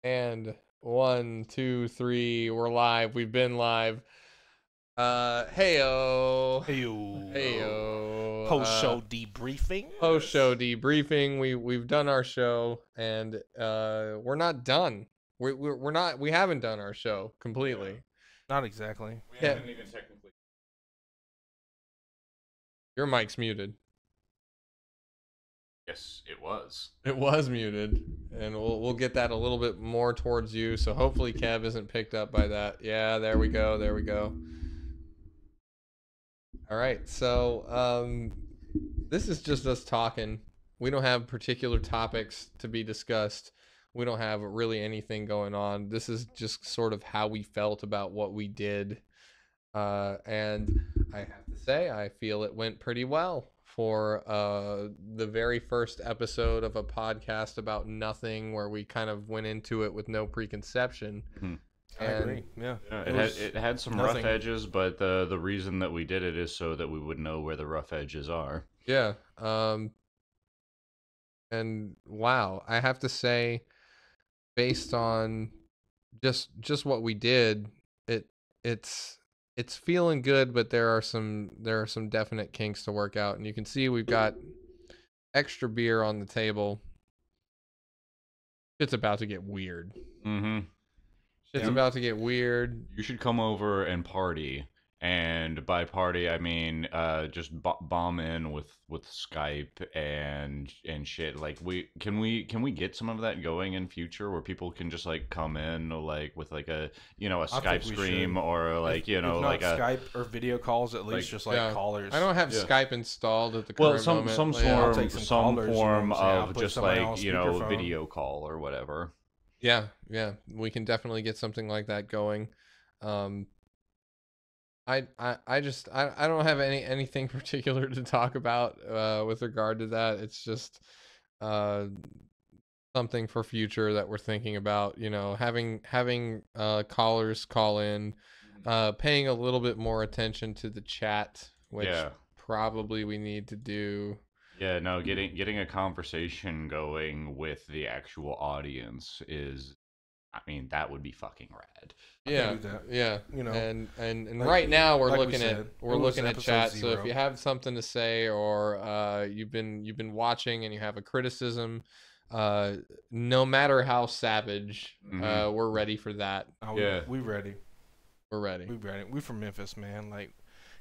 And 1, 2, 3, we're live. We've been live. Heyo. Heyo. Heyo. Post-show debriefing. Post-show debriefing. We've done our show, and we're not done. We're not. We haven't done our show completely. Not exactly. We haven't even technically. Your mic's muted. Yes, it was. It was muted, and we'll get that a little bit more towards you. So hopefully Kev isn't picked up by that. Yeah, there we go. There we go. All right. So this is just us talking. We don't have particular topics to be discussed. We don't have really anything going on. This is just sort of how we felt about what we did. And I have to say, I feel it went pretty well for the very first episode of a podcast about nothing, where we kind of went into it with no preconception. Mm-hmm. I agree. Yeah. It had some rough edges, but the reason that we did it is so that we would know where the rough edges are. Yeah. And wow, I have to say, based on just what we did, it's feeling good, but there are some definite kinks to work out, and you can see we've got extra beer on the table. It's about to get weird. Mm-hmm. Shit's about to get weird. You should come over and party. And by party, I mean just bomb in with Skype and shit. Like can we get some of that going in future, where people can just like come in like with like a a Skype stream, or like if not like Skype or video calls, at least like, just like callers. I don't have Skype installed at the current moment. some form of just like video call or whatever. Yeah, we can definitely get something like that going. I don't have anything particular to talk about with regard to that. It's just something for future that we're thinking about. Having callers call in, paying a little bit more attention to the chat, which probably we need to do. Yeah, no, getting a conversation going with the actual audience is, I mean, that would be fucking rad. Yeah. And like, right now we're looking at chat. 0. So if you have something to say, or you've been watching and you have a criticism, no matter how savage, we're ready for that. We ready. We're ready. We from Memphis, man. Like,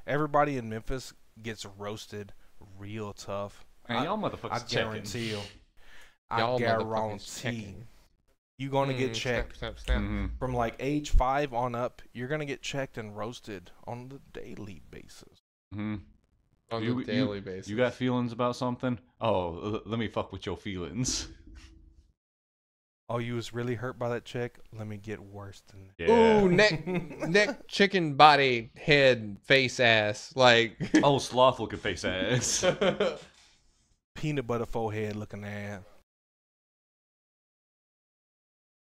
everybody in Memphis gets roasted real tough. Man, y'all motherfuckers. I guarantee you. I guarantee. You're going to get checked. From like age 5 on up, you're going to get checked and roasted on the daily basis. On the daily basis. You got feelings about something? Oh, let me fuck with your feelings. Oh, you was really hurt by that chick? Let me get worse than that. Yeah. Ooh, neck, chicken body, head, face, ass. Like. Oh, sloth looking face ass. Peanut butter forehead looking ass.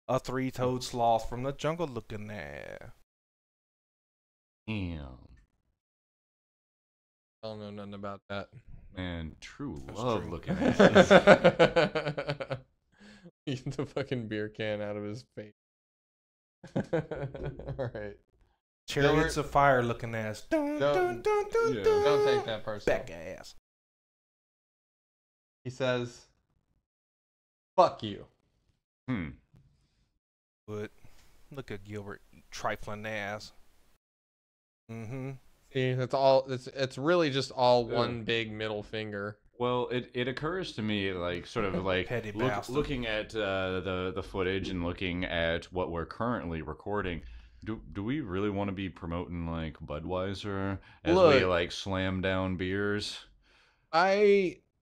A 3-toed sloth from the jungle looking at. Damn. I don't know nothing about that. Man, true That's love true. looking at. Eating the fucking beer can out of his face. Alright. Chariots of fire looking ass. Don't take that personal. Back ass. He says, fuck you. But look at Gilbert trifling ass. See, that's all. It's really just all one big middle finger. Well, it occurs to me, like, sort of like looking at the footage and looking at what we're currently recording. Do we really want to be promoting like Budweiser as we like slam down beers?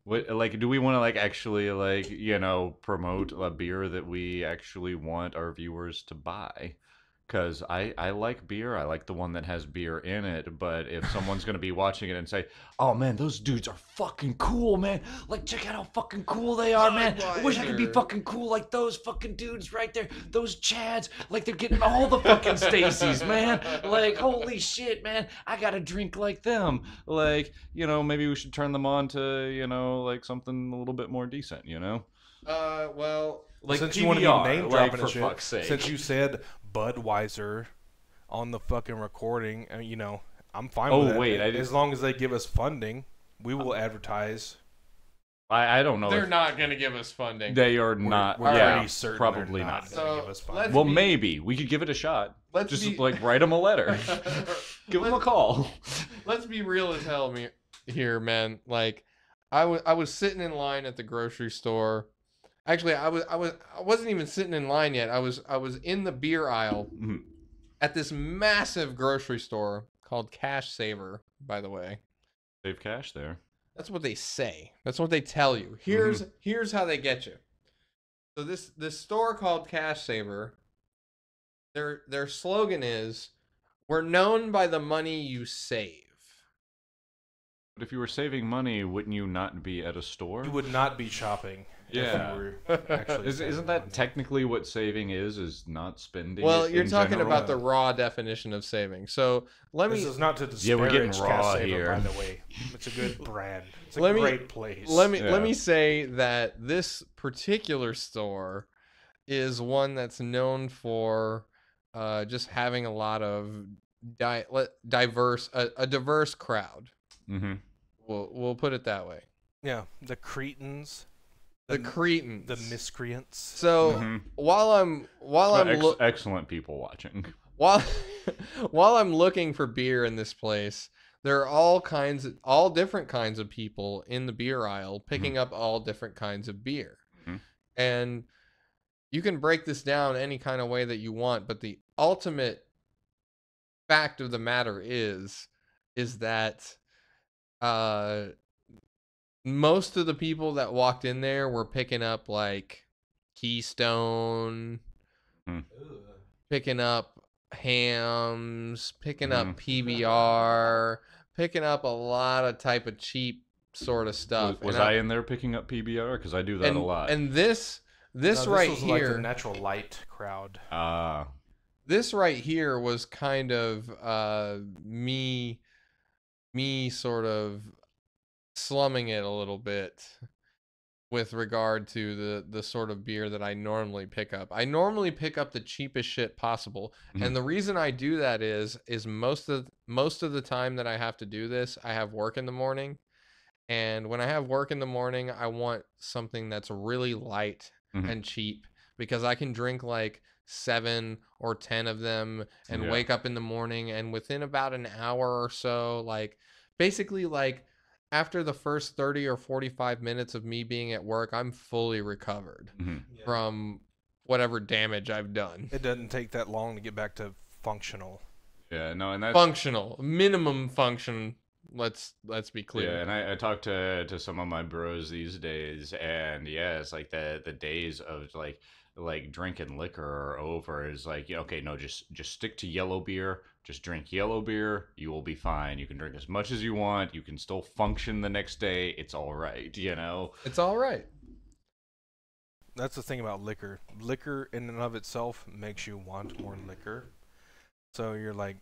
Like, do we want to like actually like promote a beer that we actually want our viewers to buy? Because I like beer. I like the one that has beer in it. But if someone's going to be watching it and say, oh, man, those dudes are fucking cool, man. Like, check out how fucking cool they are, man. I wish I could be fucking cool like those fucking dudes right there. Those Chads. Like, they're getting all the fucking Stacys, man. Like, holy shit, man. I got to drink like them. Like, maybe we should turn them on to, like something a little bit more decent, Well, like since PBR, you want to be name dropping for and shit, fuck's sake. since you said Budweiser on the fucking recording, you know, I'm fine Oh, with that. wait, as long as they give us funding, we will advertise. I don't know. They're not gonna give us funding. They are not. We're yeah, pretty certain probably they're not. gonna give us funding. Well, maybe we could give it a shot. Let's just like write them a letter, give them a call. Let's be real as hell here, man. Like, I was sitting in line at the grocery store. Actually, I wasn't even sitting in line yet. I was in the beer aisle at this massive grocery store called Cash Saver. By the way, Save cash there. that's what they say. That's what they tell you. Here's how they get you. So this store called Cash Saver, their slogan is, "We're known by the money you save." But if you were saving money, wouldn't you not be at a store? You would not be shopping. Yeah. If you were actually Isn't that money. technically what saving is not spending? Well, it you're in talking general? about the raw definition of saving. So This is not to disparage we're getting raw Casaver, here. by the way. It's a good brand. It's a Let me- great place. let me say that this particular store is one that's known for just having a lot of diverse crowd. Mm-hmm. We'll put it that way. Yeah, the Cretans. The Cretans, the miscreants. So while I'm excellent people watching. while I'm looking for beer in this place, there are all different kinds of people in the beer aisle picking up all different kinds of beer, and you can break this down any kind of way that you want. But the ultimate fact of the matter is that most of the people that walked in there were picking up like Keystone, picking up Hams, picking up PBR, picking up a lot of type of cheap sort of stuff. Was I in there picking up PBR? Because I do that a lot. And this was right like here, the natural light crowd. this right here was kind of me sort of slumming it a little bit with regard to the sort of beer that I normally pick up. I normally pick up the cheapest shit possible. And the reason I do that is most of the time that I have to do this, I have work in the morning. And when I have work in the morning, I want something that's really light and cheap, because I can drink like 7 or 10 of them and wake up in the morning, and within about an hour or so, like basically like after the first 30 or 45 minutes of me being at work, I'm fully recovered from whatever damage I've done. It doesn't take that long to get back to functional. Yeah, no, and that's functional, minimum function. Let's be clear. Yeah, and I talk to some of my bros these days, and yeah, it's like the days of like drinking liquor are over. Is like, okay, no, just stick to yellow beer. Just drink yellow beer. You will be fine. You can drink as much as you want. You can still function the next day. It's all right, It's all right. That's the thing about liquor. Liquor in and of itself makes you want more liquor. So you're like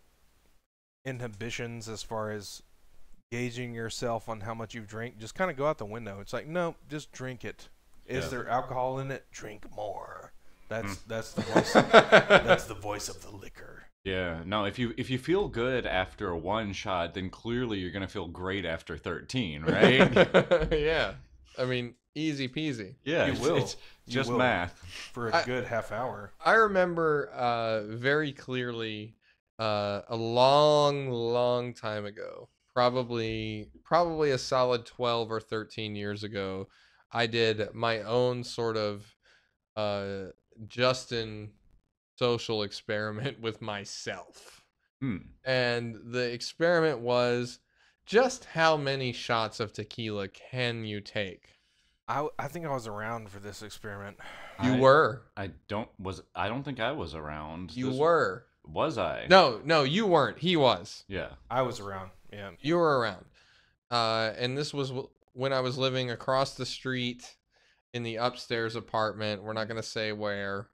inhibitions as far as gauging yourself on how much you drink just kind of go out the window. It's like, no, just drink it. Is there alcohol in it? Drink more. That's the voice. That's the voice of the liquor. Yeah, no, if you feel good after one shot, then clearly you're gonna feel great after 13, right? Yeah, I mean, easy peasy. Yeah, it's just math for a good half hour. I remember very clearly a long time ago, probably a solid 12 or 13 years ago, I did my own sort of Justin social experiment with myself. And the experiment was, just how many shots of tequila can you take? I think I was around for this experiment. You were. I don't think I was around. You were. Was I? No, you weren't. He was. Yeah. I was around. Yeah. You were around. And this was when I was living across the street in the upstairs apartment. We're not going to say where.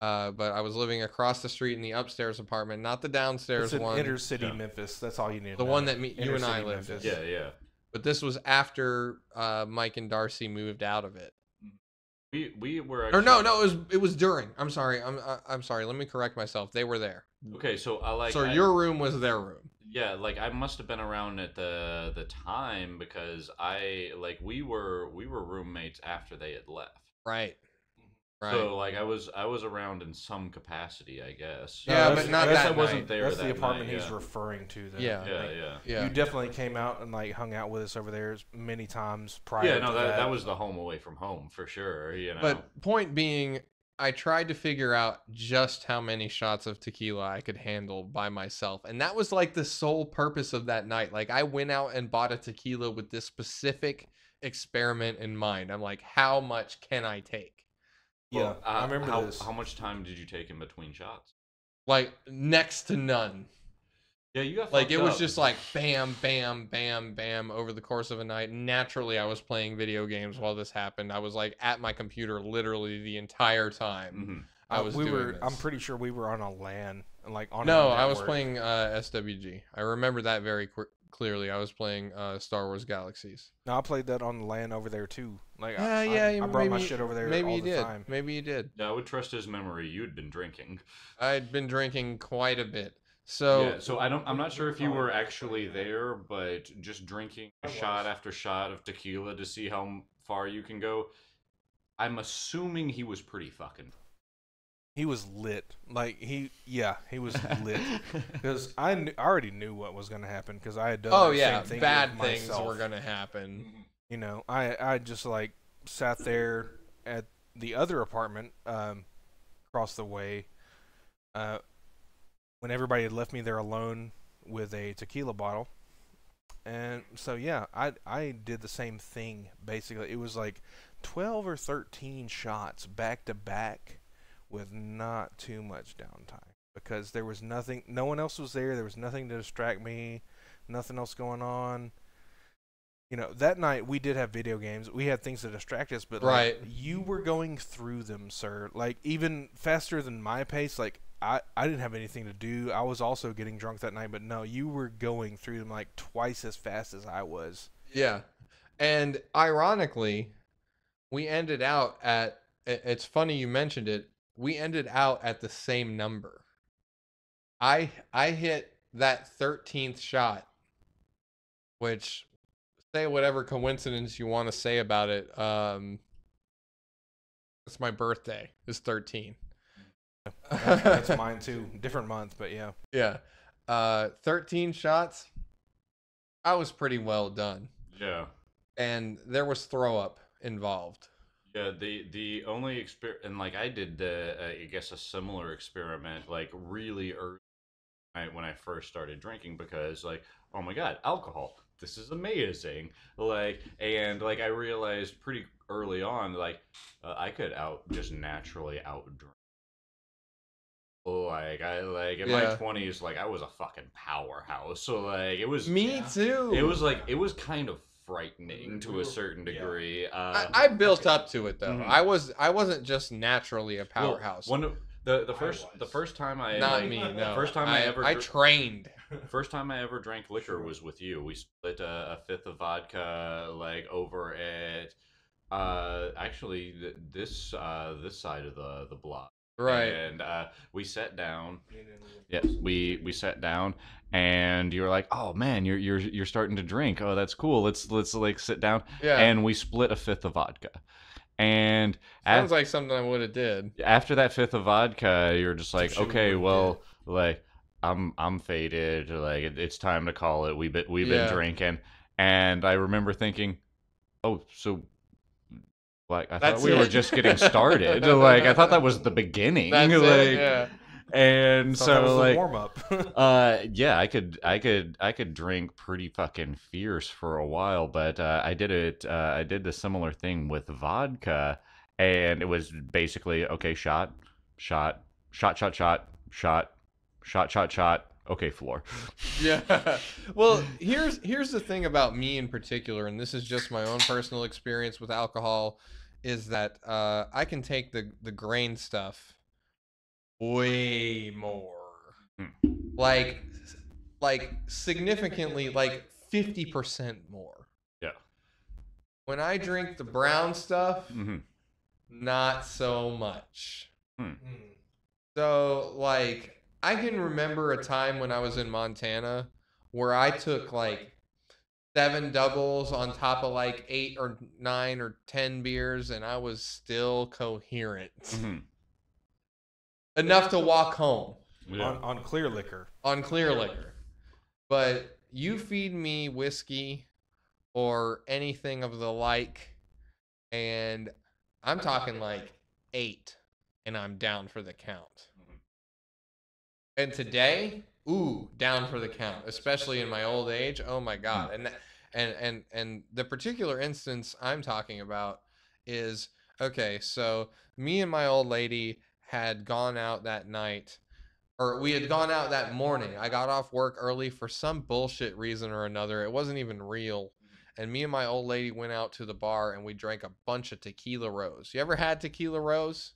But I was living across the street in the upstairs apartment, not the downstairs it's one. Inner city Memphis. That's all you need. The one that you and I lived in. Yeah. But this was after Mike and Darcy moved out of it. We were Or actually no, it was during. I'm sorry. I'm sorry. Let me correct myself. They were there. okay. So Your room was their room. yeah, like I must have been around at the time because we were roommates after they had left. Right. Right. So like I was around in some capacity, I guess. Yeah, but not I guess that I wasn't night. there. That's that the apartment night, he's yeah. referring to. Then. Yeah. Yeah, Like, yeah. Yeah. You definitely came out and like hung out with us over there many times prior. Yeah, to no, that was the home away from home for sure. You know. But point being, I tried to figure out just how many shots of tequila I could handle by myself. And that was like the sole purpose of that night. Like I went out and bought a tequila with this specific experiment in mind. I'm like, how much can I take? Yeah, Well, I remember how, this. How much time did you take in between shots? Like next to none. Yeah, you got Like fucked it was up. just like bam, bam, bam, bam over the course of a night. Naturally, I was playing video games while this happened. I was like at my computer literally the entire time. Mhm. I was doing this. I'm pretty sure we were on a LAN, like on. No, a I was network. playing SWG. I remember that very clearly. I was playing Star Wars Galaxies. No, I played that on the LAN over there too. Like Yeah, I brought my shit over there maybe all you the did. time. Maybe you did. Yeah, I would trust his memory. You'd been drinking. I'd been drinking quite a bit. So Yeah, so I'm not sure if you were actually there, but just drinking shot after shot of tequila to see how far you can go. I'm assuming he was pretty fucking. He was lit. Like he was lit because I already knew what was gonna happen because I had done. oh that yeah, same thing bad with things myself. were gonna happen. You know, I just like sat there at the other apartment across the way when everybody had left me there alone with a tequila bottle. And so yeah, I did the same thing basically. It was like 12 or 13 shots back to back with not too much downtime because there was nothing, no one else was there was nothing to distract me, nothing else going on. You know, that night we did have video games. We had things to distract us, but Right. like, you were going through them, sir. Like even faster than my pace. Like I didn't have anything to do. I was also getting drunk that night, but no, you were going through them like twice as fast as I was. Yeah. And ironically, we ended out at it's funny you mentioned it. We ended out at the same number. I hit that 13th shot, which say whatever coincidence you want to say about it. It's my birthday. It's 13. That's mine too. Different month, but yeah. Yeah. 13 shots. I was pretty well done. Yeah. And there was throw up involved. Yeah, the only experiment, and like I did, I guess a similar experiment, like really early when I first started drinking, because like, oh my god, alcohol, this is amazing, like, and like I realized pretty early on, like, I could just naturally out drink. Like in my 20s, like I was a fucking powerhouse. So like it was Me too. It was kind of frightening to a certain degree. I built up to it though. Mhm. I wasn't just naturally a powerhouse. Well, the first time I Not like, me. No. the first time I trained. first time I ever drank liquor was with you. We split a fifth of vodka like over at actually this side of the block. Right. And we sat down. Yes, we sat down, and you were like, "Oh man, you're starting to drink. Oh, that's cool. Let's like sit down." Yeah. And we split a fifth of vodka. And Sounds like something I would have did. after that fifth of vodka, you're just like, Some shit we "Okay, would've well, like I'm faded. Like it's time to call it. We've Yeah. been drinking." And I remember thinking, "Oh, so." Like I That's thought we were it. just getting started. Like I thought that was the beginning. That's like, it. Yeah. And Thought that was so the like warm up. yeah, I could drink pretty fucking fierce for a while, but I did the similar thing with vodka, and it was basically okay, shot, shot, shot, shot, shot, shot, shot, shot, shot. Okay, floor. Yeah. Well, here's the thing about me in particular, and this is just my own personal experience with alcohol, is that I can take the grain stuff way more. Like significantly, like 50% more. Yeah. When I drink the brown stuff, hmm not so much. Hmm. So, like, I can remember a time when I was in Montana where I took like 7 doubles on top of like 8 or 9 or 10 beers, and I was still coherent Mhm. enough to walk home Yeah. On clear liquor. on clear liquor. But you feed me whiskey or anything of the like, and I'm talking like 8, and I'm down for the count. And today, ooh, down for the count, especially in my old age. Oh my God. And the particular instance I'm talking about is, okay, so me and my old lady had gone out that night, or we had gone out that morning. I got off work early for some bullshit reason or another. It wasn't even real. And me and my old lady went out to the bar and we drank a bunch of tequila rose. You ever had tequila rose?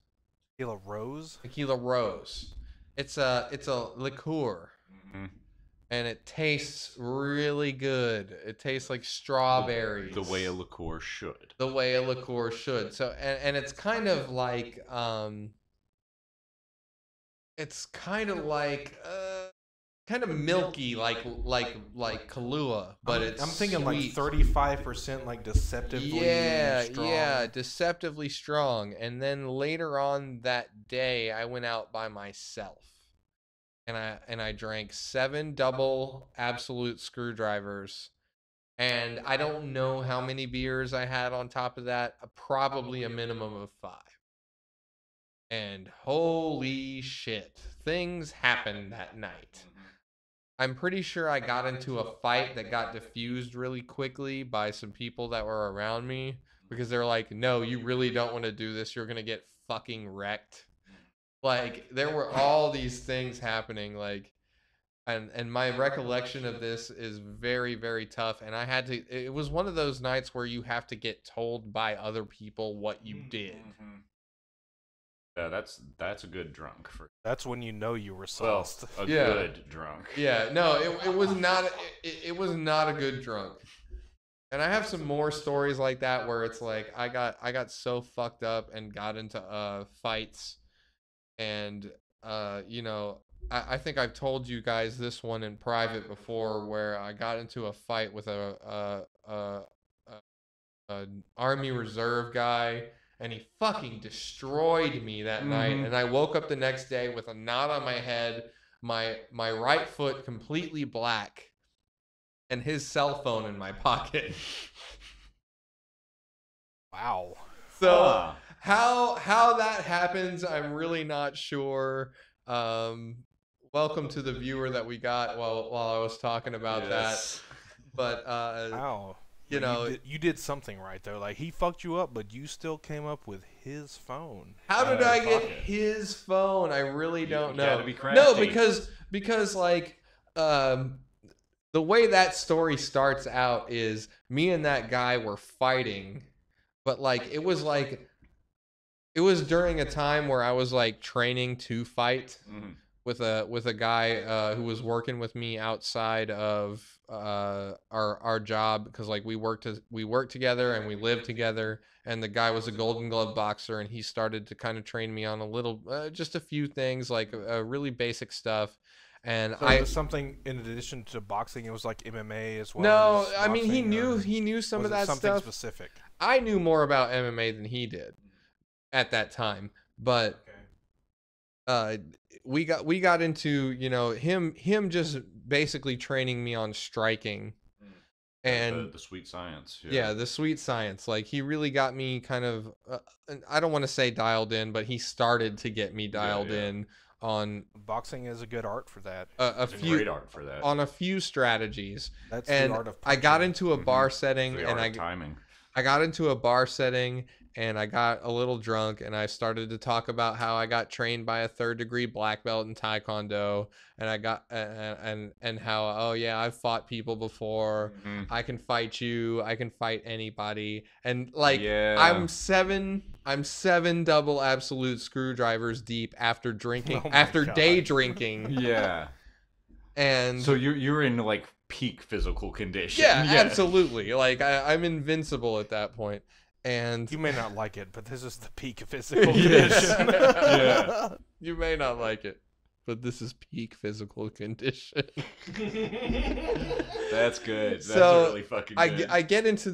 Tequila Rose? Tequila rose. It's a liqueur, Mhm. and it tastes really good. It tastes like strawberries. The way a liqueur should. The way a liqueur should. So and it's kind of like kind of milky like Kahlua, but it's I'm thinking sweet. like 35% like deceptively strong. Yeah, deceptively strong. And then later on that day, I went out by myself, and I drank 7 double absolute screwdrivers, and I don't know how many beers I had on top of that. Probably a minimum of 5. And holy shit, things happened that night. I'm pretty sure I got into a fight that got diffused really quickly by some people that were around me, because they're like, no, you really don't want to do this. You're going to get fucking wrecked. Like, there were all these things happening, like, and my recollection of this is very, very tough. And it was one of those nights where you have to get told by other people what you did. Yeah, that's a good drunk for. That's when you know you were Well, sauced. a Yeah. good drunk. Yeah, no, it was not it was not a good drunk. And I have some more stories like that where it's like I got so fucked up and got into fights, and you know, I think I've told you guys this one in private before, where I got into a fight with an Army Reserve guy, and he fucking destroyed me that night. And I woke up the next day with a knot on my head, my right foot completely black, and his cell phone in my pocket. Wow. So how that happens, I'm really not sure. Welcome to the viewer that we got while I was talking about that. But Wow. you know, you did something right though. Like, he fucked you up, but you still came up with his phone. how did I get pocket. his phone? I really don't know. gotta be No, crafty. because like the way that story starts out is me and that guy were fighting, but like it was during a time where I was like training to fight with a guy who was working with me outside of our job, because like we worked together and we lived together, and the guy was a Golden Glove boxer, and he started to kind of train me on a little just a few things, like really basic stuff. And So it was something in addition to boxing. It was like MMA as well. no, as I mean he boxing, knew or some was of it that something stuff. specific. I knew more about MMA than he did at that time, but we got into, you know, him just basically training me on striking, and the sweet science. yeah, the sweet science. Like, he really got me kind of I don't want to say dialed in, but he started to get me dialed in on Boxing is a good art for that. a It's a few great art for that. on a few strategies. That's And the art of I got punching. into a bar setting, The and art of timing. I got into a bar setting, and I got a little drunk, and I started to talk about how I got trained by a 3rd-degree black belt in Taekwondo, and I got and how, oh yeah, I've fought people before. I can fight you. I can fight anybody. And like, Yeah. I'm seven double absolute screwdrivers deep after drinking, Oh my after God. day drinking, Yeah. and So you're in like peak physical condition. yeah, absolutely. Like, I'm invincible at that point. And You may not like it, but this is the peak physical Yes. condition. Yeah. you may not like it, but this is peak physical condition. That's good. That's So, really fucking good. I get into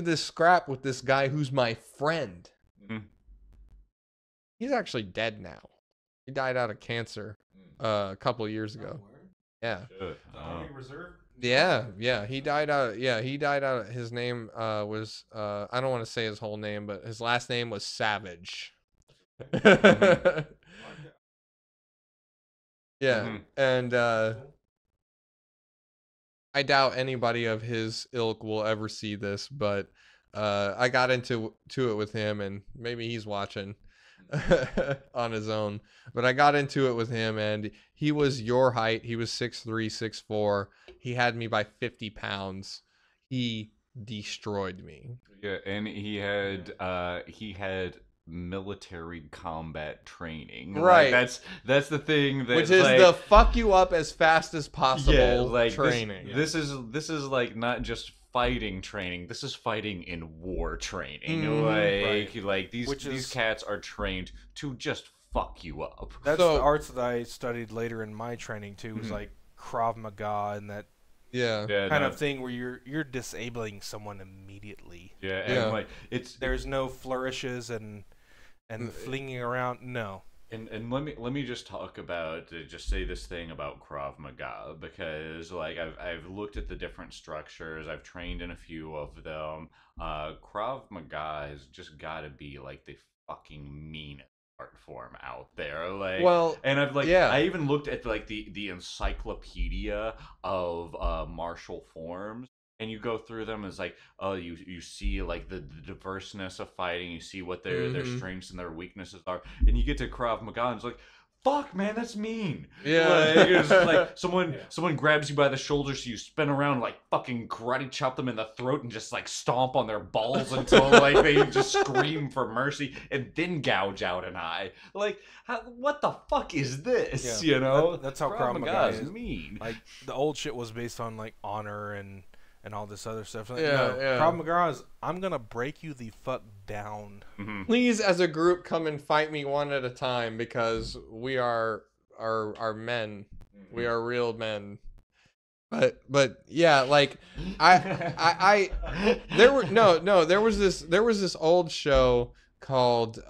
this scrap with this guy who's my friend. Mhm. He's actually dead now. He died out of cancer a couple of years ago. Yeah. Good. Army Reserve? Yeah. He died out. His name was I don't want to say his whole name, but his last name was Savage. Yeah, Mhm. and I doubt anybody of his ilk will ever see this, but I got into it with him, and maybe he's watching on his own. But I got into it with him, and he was your height. He was 6'3", 6'4". He had me by 50 pounds. He destroyed me. Yeah, and he had military combat training. Right. Like, that's the thing that Which is like, the fuck you up as fast as possible yeah, like training. This is like not just fighting training. This is fighting in war training. Mhm. Like these cats are trained to just fuck you up. That's So- the arts that I studied later in my training too. Was like Krav Maga and that Yeah. Yeah, kind no, of thing where you're disabling someone immediately. Yeah, and Yeah. like it's There's no flourishes and flinging around. No. And let me just talk about just say this thing about Krav Maga, because like I've looked at the different structures, I've trained in a few of them. Krav Maga has just got to be like the fucking meanest art form out there. Like, Well, and I've like yeah. I even looked at like the encyclopedia of martial forms. And you go through them as like, oh, you see like the diverseness of fighting, you see what their Mhm. strengths and their weaknesses are, and you get to Krav Maga and it's like, fuck man, that's mean. Yeah. Like, it's like someone grabs you by the shoulder, so you spin around, like fucking karate chop them in the throat and just like stomp on their balls until like they just scream for mercy and then gouge out an eye. Like, what the fuck is this? Yeah, You know, that's how Krav Maga is. mean. Like the old shit was based on like honor and all this other stuff. Like, Yeah, no, yeah. Krav Maga is I'm gonna break you the fuck down. Mhm. Please, as a group, come and fight me one at a time, because we are men. We are real men. But yeah, like I there was this old show called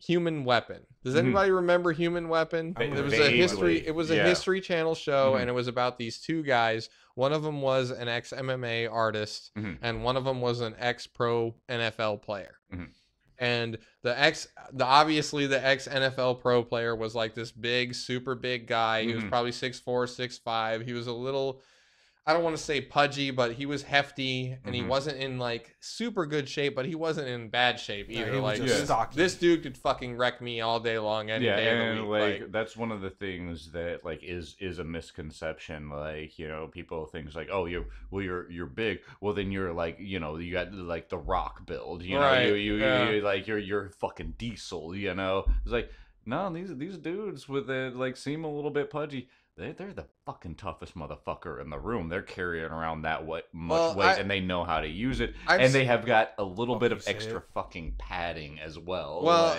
Human Weapon. Does anybody remember Human Weapon? I It was Vaguely, a yeah. History Channel show, Mhm. and it was about these two guys. One of them was an ex MMA artist, Mhm. and one of them was an ex pro NFL player. Mhm. And obviously the ex NFL pro player was like this big, super big guy. He was Mhm. probably 6'4", 6'5". He was a little, I don't want to say pudgy, but he was hefty, and he Mhm. wasn't in like super good shape, but he wasn't in bad shape Yeah, either. he was Like just Yeah. stocky. this dude could fucking wreck me all day long, any Yeah, day of and the week. like that's one of the things that like is a misconception. Like, you know, people think like, oh, you're big. Well, then you're like, you know, you got like the Rock build. You know, Right, you yeah. like you're fucking Diesel. You know, it's like, no, these dudes with it like seem a little bit pudgy. They're the fucking toughest motherfucker in the room. They're carrying around that much Well, weight, and they know how to use it. I've And s- they have got a little Fuck bit you, of say extra it. fucking padding as well. Well,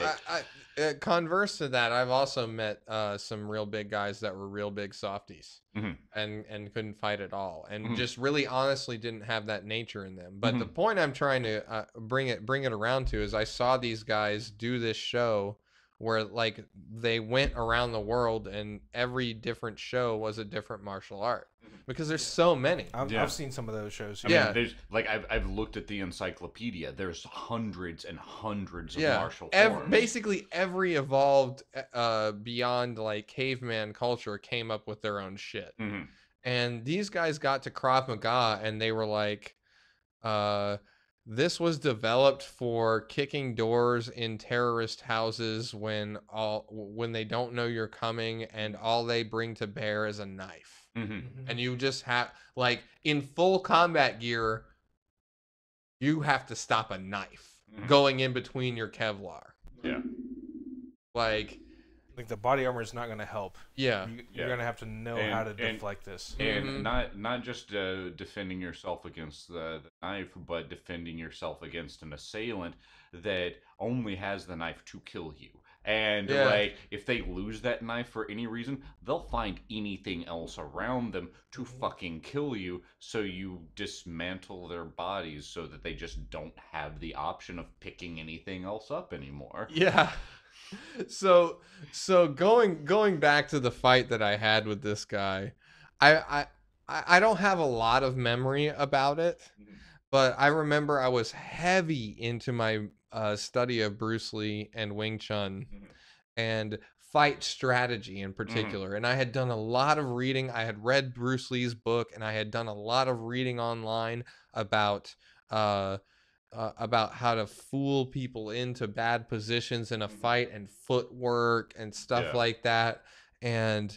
like, converse to that, I've also met some real big guys that were real big softies, Mhm. and couldn't fight at all, and Mhm. just really honestly didn't have that nature in them. But the Mhm. point I'm trying to bring it around to is I saw these guys do this show where like they went around the world, and every different show was a different martial art, because there's so many. Yeah. I've seen some of those shows. I Yeah. mean, there's like I've looked at the encyclopedia. There's hundreds and hundreds of Yeah, martial forms. basically every evolved beyond like caveman culture came up with their own shit. Mhm. And these guys got to Krav Maga, and they were like, this was developed for kicking doors in terrorist houses when they don't know you're coming, and all they bring to bear is a knife. Mhm. And you just have, like, in full combat gear, you have to stop a knife Mhm. going in between your Kevlar. Yeah. Like, Like the body armor is not going to help. Yeah. You're going to have to know how to deflect this. And not just defending yourself against the knife, but defending yourself against an assailant that only has the knife to kill you. And like, if they lose that knife for any reason, they'll find anything else around them to fucking kill you. So you dismantle their bodies so that they just don't have the option of picking anything else up anymore. Yeah. So going back to the fight that I had with this guy, I don't have a lot of memory about it, but I remember I was heavy into my study of Bruce Lee and Wing Chun and fight strategy in particular. And I had done a lot of reading. I had read Bruce Lee's book, and I had done a lot of reading online about how to fool people into bad positions in a fight and footwork and stuff like that. And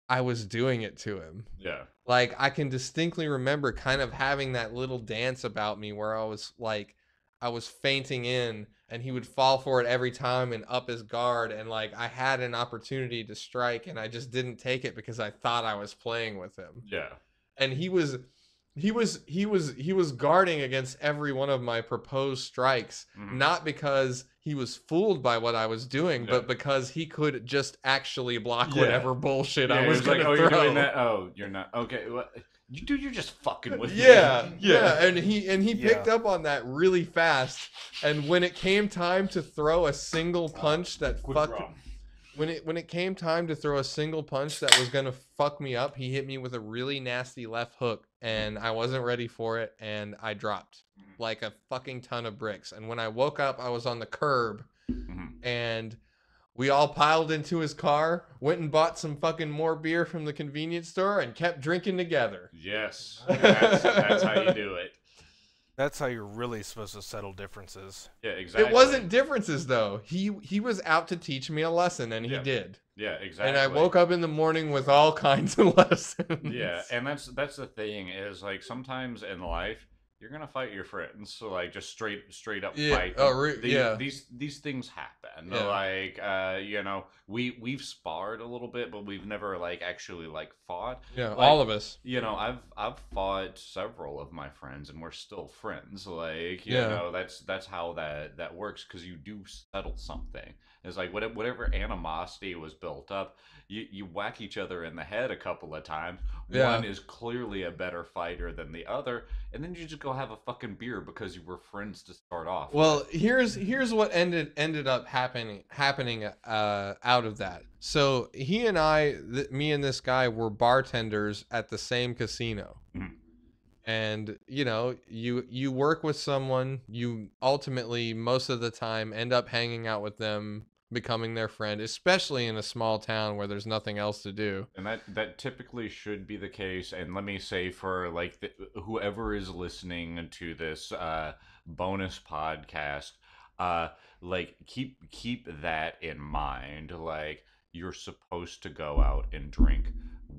I was doing it to him. Yeah. Like, I can distinctly remember kind of having that little dance about me where I was like, I was fainting in and he would fall for it every time and up his guard. And like, I had an opportunity to strike and I just didn't take it because I thought I was playing with him. Yeah. And he was guarding against every one of my proposed strikes, not because he was fooled by what I was doing, but because he could just actually block whatever bullshit I was going to throw. You're doing that? Oh, you're not. Okay. Well, you're just fucking with me. Yeah. And he picked up on that really fast. And when it came time to throw a single punch that fucked... When it came time to throw a single punch that was gonna fuck me up, he hit me with a really nasty left hook, and I wasn't ready for it, and I dropped like a fucking ton of bricks. And when I woke up, I was on the curb, and we all piled into his car, went and bought some fucking more beer from the convenience store, and kept drinking together. Yes, that's how you do it. That's how you're really supposed to settle differences. Yeah, exactly. It wasn't differences though. He was out to teach me a lesson, and he did. Yeah, exactly. And I woke up in the morning with all kinds of lessons. Yeah, and that's the thing is, like, sometimes in life you're gonna fight your friends, so like just straight up fight. These things happen. Yeah. Like you know, we've sparred a little bit, but we've never like actually like fought. Yeah, like, all of us. You know, I've fought several of my friends, and we're still friends. Like you know, that's how that works, because you do settle something. It's like whatever animosity was built up, you whack each other in the head a couple of times. Yeah. One is clearly a better fighter than the other, and then you just go have a fucking beer because you were friends to start off. Well, here's what ended up happening out of that. So he and me and this guy were bartenders at the same casino. And you know, you work with someone, you ultimately most of the time end up hanging out with them, becoming their friend, especially in a small town where there's nothing else to do. And that typically should be the case. And let me say, for like whoever is listening to this bonus podcast, like keep that in mind. Like, you're supposed to go out and drink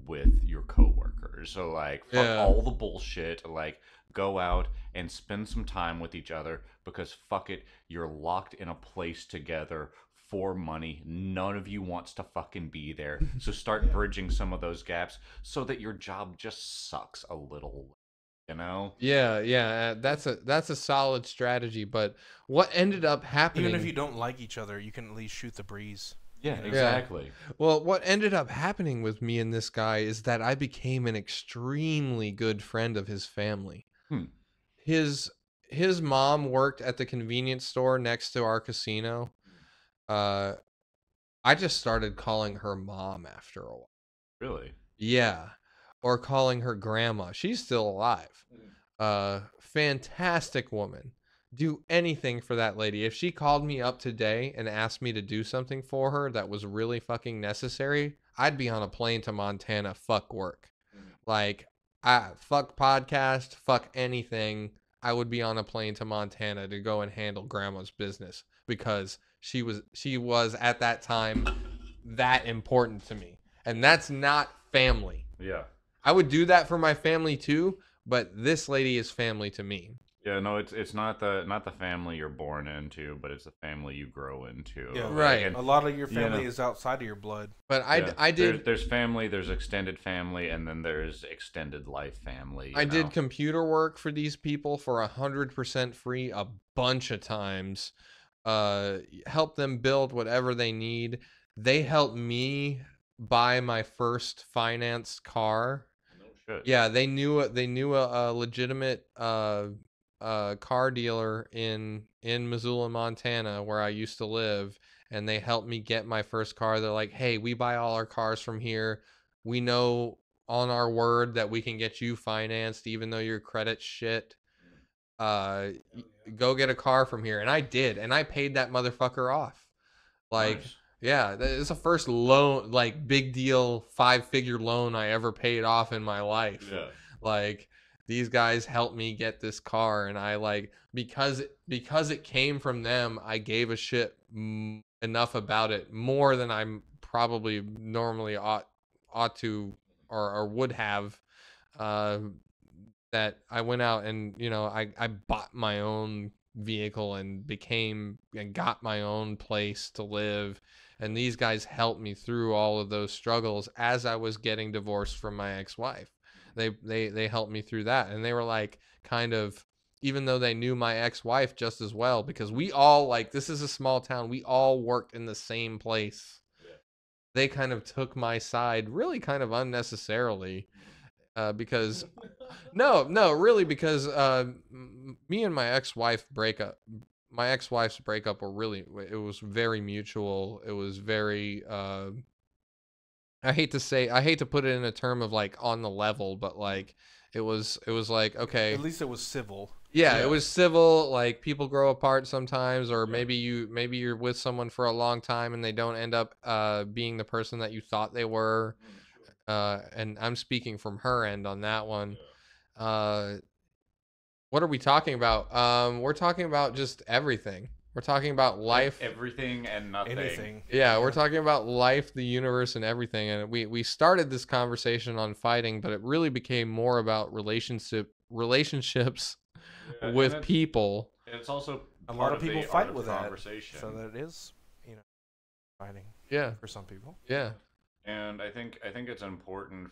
with your coworkers. So like, fuck all the bullshit. Like, go out and spend some time with each other, because fuck it, you're locked in a place together for money. None of you wants to fucking be there. So start bridging some of those gaps so that your job just sucks a little. You know? Yeah, that's a solid strategy. But what ended up happening, even if you don't like each other, you can at least shoot the breeze. Yeah, exactly. Yeah. Well, what ended up happening with me and this guy is that I became an extremely good friend of his family. His mom worked at the convenience store next to our casino. I just started calling her mom after a while. Really? Yeah. Or calling her grandma. She's still alive. Fantastic woman. Do anything for that lady. If she called me up today and asked me to do something for her that was really fucking necessary, I'd be on a plane to Montana. Fuck work. Like, fuck podcast, fuck anything. I would be on a plane to Montana to go and handle grandma's business, because she was at that time that important to me. And that's not family. Yeah. I would do that for my family too, but this lady is family to me. Yeah, no, it's not the family you're born into, but it's the family you grow into. Yeah, Like, Right. and a lot of your you family know, is outside of your blood. But yeah, I did there's family, there's extended family, and then there's extended life family. I You did know. computer work for these people for 100% free a bunch of times. Help them build whatever they need. They helped me buy my first financed car. No shit. Yeah, they knew a legitimate car dealer in Missoula, Montana, where I used to live, and they helped me get my first car. They're like, "Hey, we buy all our cars from here. We know on our word that we can get you financed, even though your credit's shit. Uh, go get a car from here." And I did, and I paid that motherfucker off. Like, Nice. yeah, it's the first loan, like big deal, 5-figure loan I ever paid off in my life. Yeah. Like, these guys helped me get this car, and I like because it came from them, I gave a shit enough about it, more than I'm probably normally ought to or would have. Uh, that I went out and I bought my own vehicle and got my own place to live, and these guys helped me through all of those struggles as I was getting divorced from my ex-wife. They helped me through that, and they were like, kind of, even though they knew my ex-wife just as well, because we all, like, this is a small town, we all worked in the same place. They kind of took my side really kind of unnecessarily, because no, really, because me and my ex-wife's breakup were really, it was very mutual. It was very I hate to put it in a term of like on the level, but like it was like, okay, At least it was civil. yeah, Yeah. it was civil. Like, people grow apart sometimes, or Yeah. maybe you're with someone for a long time and they don't end up being the person that you thought they were. And I'm speaking from her end on that one. Uh, what are we talking about? We're talking about just everything. We're talking about life. Everything and nothing. Anything. Yeah, we're talking about life, the universe, and everything. And we started this conversation on fighting, but it really became more about relationships Yeah, and with people. it's also A part lot of people the fight art with of that, conversation. so that is, fighting Yeah, for some people. yeah, And I think it's important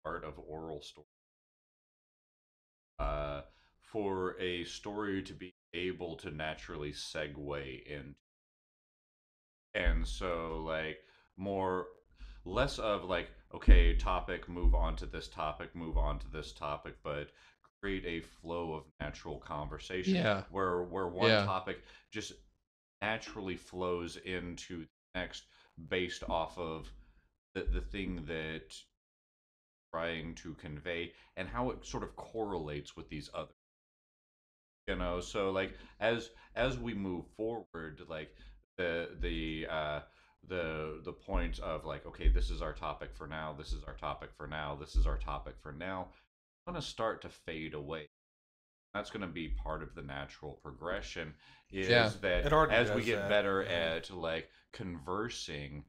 for art of oral story. For a story to be able to naturally segue in, and so like more less of like, okay, topic, move on to this topic, move on to this topic, but create a flow of natural conversation, yeah, where one yeah, topic just naturally flows into the next based off of the thing that trying to convey and how it sort of correlates with these other, so like as we move forward, like the point of like, okay, this is our topic for now, this is our topic for now, this is our topic for now, going to start to fade away. That's going to be part of the natural progression, yeah, is that It already as we does get that. better Yeah. at like conversing,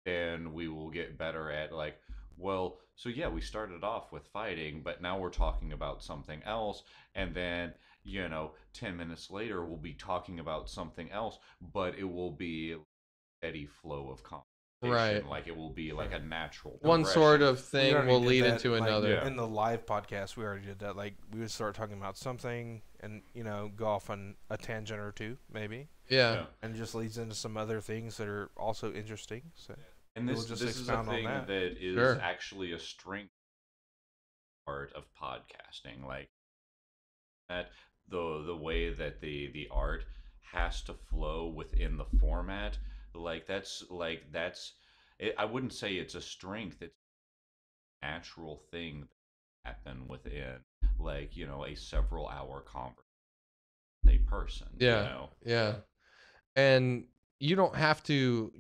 then we will get better at like, well, so yeah, we started off with fighting, but now we're talking about something else, and then 10 minutes later we'll be talking about something else, but it will be a steady flow of right. conversation, like it will be like a natural One sort progression. of We thing already will did lead that, into like, another. Yeah. in the live podcast. We already did that. Like, we would start talking about something, and go off on a tangent or two, maybe, Yeah, Yeah. and it just leads into some other things that are also interesting. So And we'll this just this is a expound on thing that. that is sure. actually a strength part of podcasting, like that the way that the art has to flow within the format, like that's I wouldn't say it's a strength, it's a natural thing that happen within, like, a several hour conversation with a person, Yeah, yeah. And you don't have to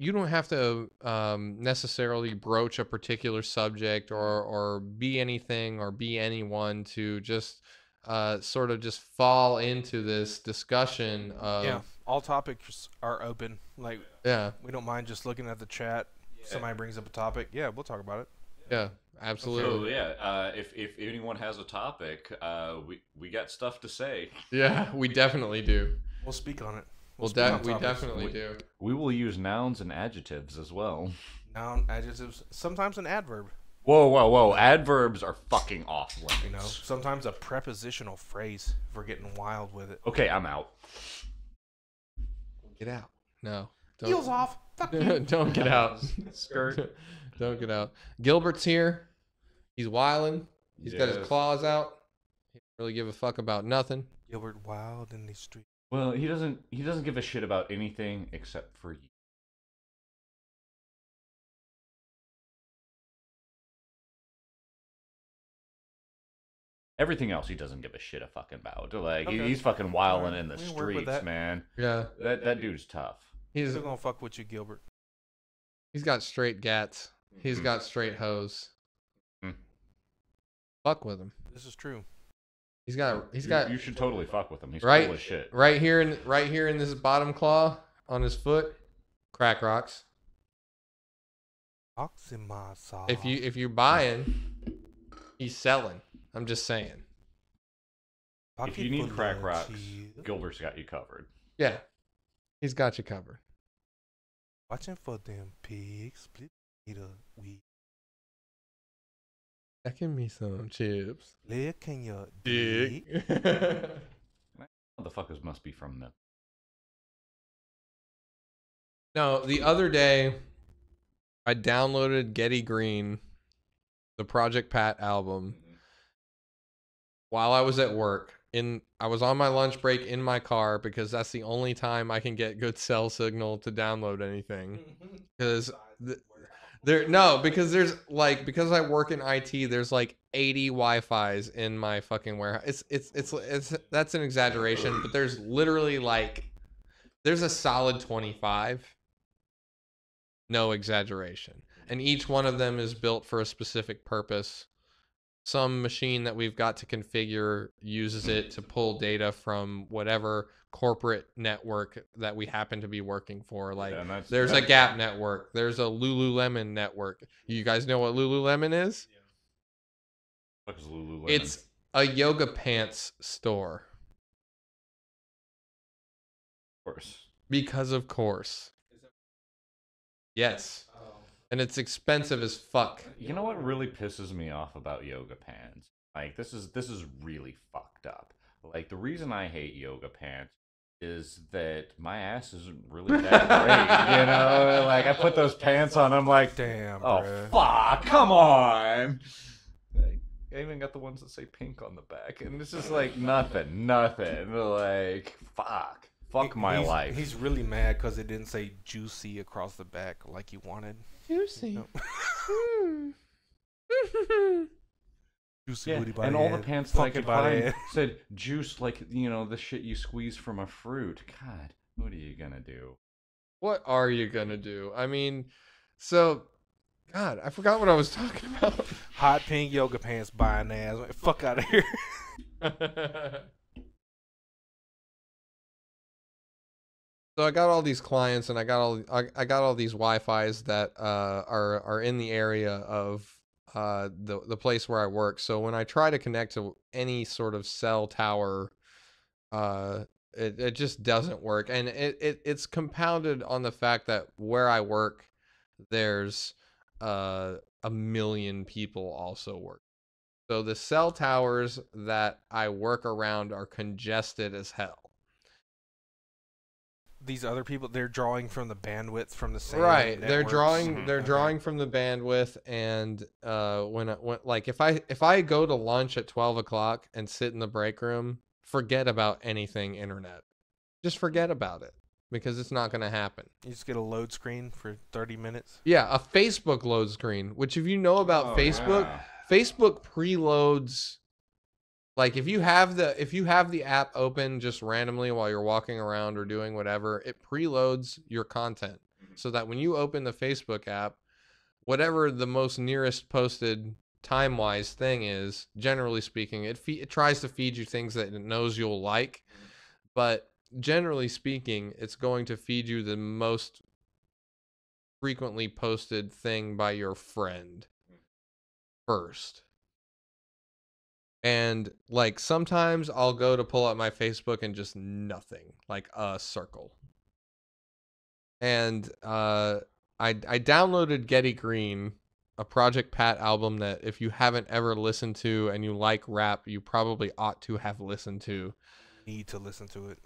necessarily broach a particular subject, or be anything or be anyone to just sort of just fall into this discussion Yeah, of, all topics are open. Like, yeah, we don't mind just looking at the chat. Somebody brings up a topic. Yeah, we'll talk about it. Yeah, So absolutely. yeah, if anyone has a topic, we got stuff to say. Yeah, we definitely do. We'll speak on it. We'll Well, speak on we topics. definitely We, do. we will use nouns and adjectives as well. Noun, adjectives, sometimes an adverb. Whoa, whoa, whoa! Adverbs are fucking off You know, limits. sometimes a prepositional phrase if we're getting wild with it. Okay, I'm out. Get out. No. Heels Don't. off. Fuck you. Don't get out. Skirt. Don't get out. Gilbert's here. He's wilding. He's got his Yes. claws out. He don't really give a fuck about nothing. Gilbert Wild in the street. Well, he doesn't give a shit about anything except for you. Everything else he doesn't give a shit a fucking about. Like Okay. he's fucking wilding Alright, in the we can work with streets, that. man. Yeah. That dude's tough. He's Still gonna fuck with you, Gilbert. he's got straight gats. He's Mhm. got straight hose. Mhm. Fuck with him. This is true. He's got You should totally fuck with him. He's Right? cool as shit. right here in this bottom claw on his foot, crack rocks. Oxymasa. If you're buying, he's selling. I'm just saying. If you need crack rocks, Gilbert's got you covered. Yeah. He's got you covered. Watching for them pigs. Split the weed. That can be some chips. Lick in your Dick. dick. Motherfuckers must be from the. No, the other day I downloaded Getty Green, the Project Pat album, while I was at work. I was on my lunch break in my car because that's the only time I can get good cell signal to download anything. Because because because I work in IT, there's like 80 Wi-Fi's in my fucking warehouse. It's that's an exaggeration, but there's literally there's a solid 25. No exaggeration. And each one of them is built for a specific purpose. Some machine that we've got to configure uses it to pull data from whatever corporate network that we happen to be working for. Like, Yeah, and there's a Gap network. There's a Lululemon network. You guys know what Lululemon is? Fuck is Lululemon? It's a yoga pants store. Of course. Because of course. Yes. And it's expensive as fuck. You know what really pisses me off about yoga pants? Like this is really fucked up. Like the reason I hate yoga pants is that my ass isn't really that great. You know, like I put those pants on, I'm like, Damn, oh bruh. fuck, come on. Like, I even got the ones that say pink on the back, and it's just like nothing. Like fuck. Fuck my life. He's really mad because it didn't say juicy across the back like he wanted. Juicy. No. Juicy Yeah, booty by and the all the head. pants that I Funky could by the find head. said juice, like, you know, the shit you squeeze from a fruit. God, what are you gonna do? What are you gonna do? I mean, so, God, I forgot what I was talking about. Hot pink yoga pants buying ass. Fuck out of here. So I got all these clients, and I got all these Wi-Fi's that are in the area of the place where I work. So when I try to connect to any sort of cell tower, it just doesn't work, and it's compounded on the fact that where I work, there's a million people also work. So the cell towers that I work around are congested as hell. These other people, they're drawing from the bandwidth from the same Right, they're networks. they're Okay. drawing from the bandwidth, and when like if I go to lunch at 12 o'clock and sit in the break room, forget about anything internet. Just forget about it because it's not going to happen. You just get a load screen for 30 minutes. Yeah, a Facebook load screen, which if you know about Oh, Facebook, yeah. Facebook preloads. Like if you have the app open just randomly while you're walking around or doing whatever, it preloads your content so that when you open the Facebook app, whatever the most nearest posted time-wise thing is, generally speaking, it tries to feed you things that it knows you'll like, but generally speaking, it's going to feed you the most frequently posted thing by your friend. first. And like sometimes I'll go to pull up my Facebook and just nothing, like a circle. And I downloaded Getty Green, a Project Pat album that if you haven't ever listened to and you like rap, you probably ought to have listened to. Need to listen to it.